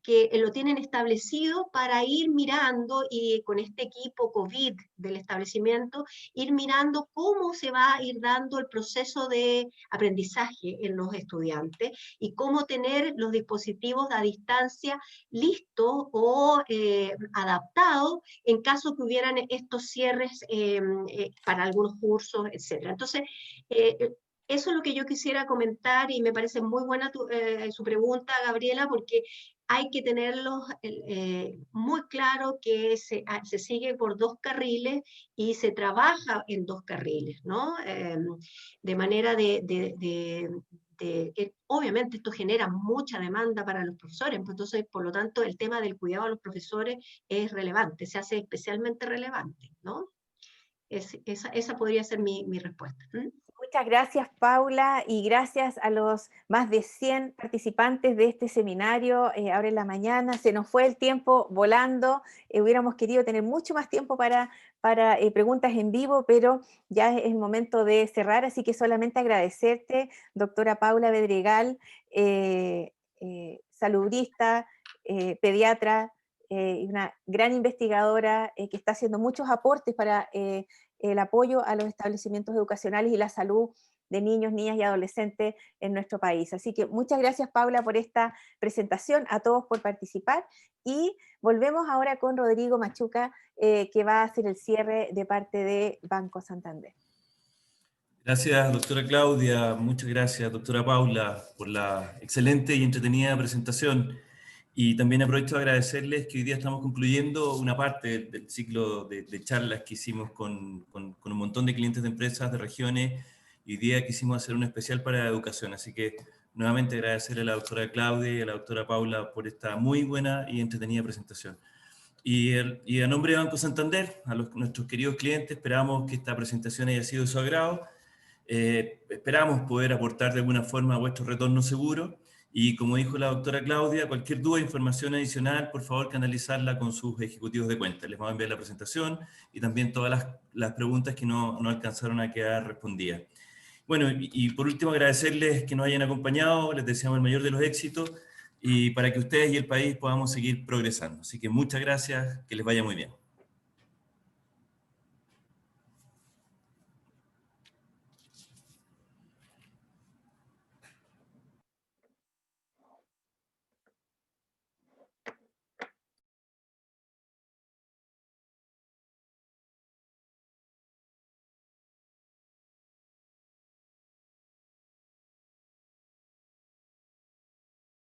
que lo tienen establecido para ir mirando, y con este equipo COVID del establecimiento, ir mirando cómo se va a ir dando el proceso de aprendizaje en los estudiantes y cómo tener los dispositivos a distancia listos o adaptados en caso que hubieran estos cierres para algunos cursos, etc. Entonces, eso es lo que yo quisiera comentar, y me parece muy buena su pregunta, Gabriela, porque hay que tenerlo muy claro que se sigue por 2 carriles y se trabaja en 2 carriles, ¿no? De manera obviamente esto genera mucha demanda para los profesores, entonces, por lo tanto, el tema del cuidado a los profesores es relevante, se hace especialmente relevante, ¿no? Esa podría ser mi respuesta. Muchas gracias, Paula, y gracias a los más de 100 participantes de este seminario ahora en la mañana. Se nos fue el tiempo volando, hubiéramos querido tener mucho más tiempo para preguntas en vivo, pero ya es el momento de cerrar, así que solamente agradecerte, doctora Paula Bedregal, salubrista, pediatra, y una gran investigadora que está haciendo muchos aportes para el apoyo a los establecimientos educacionales y la salud de niños, niñas y adolescentes en nuestro país. Así que muchas gracias, Paula, por esta presentación, a todos por participar, y volvemos ahora con Rodrigo Machuca, que va a hacer el cierre de parte de Banco Santander. Gracias, doctora Claudia. Muchas gracias, doctora Paula, por la excelente y entretenida presentación. Y también aprovecho de agradecerles que hoy día estamos concluyendo una parte del ciclo de charlas que hicimos con un montón de clientes de empresas, de regiones, y hoy día quisimos hacer un especial para la educación. Así que nuevamente agradecerle a la doctora Claudia y a la doctora Paula por esta muy buena y entretenida presentación. Y a nombre de Banco Santander, a nuestros queridos clientes, esperamos que esta presentación haya sido de su agrado. Esperamos poder aportar de alguna forma a vuestro retorno seguro. Y como dijo la doctora Claudia, cualquier duda o información adicional, por favor, canalizarla con sus ejecutivos de cuenta. Les vamos a enviar la presentación y también todas las preguntas que no alcanzaron a quedar respondidas. Bueno, y por último, agradecerles que nos hayan acompañado, les deseamos el mayor de los éxitos y para que ustedes y el país podamos seguir progresando. Así que muchas gracias, que les vaya muy bien.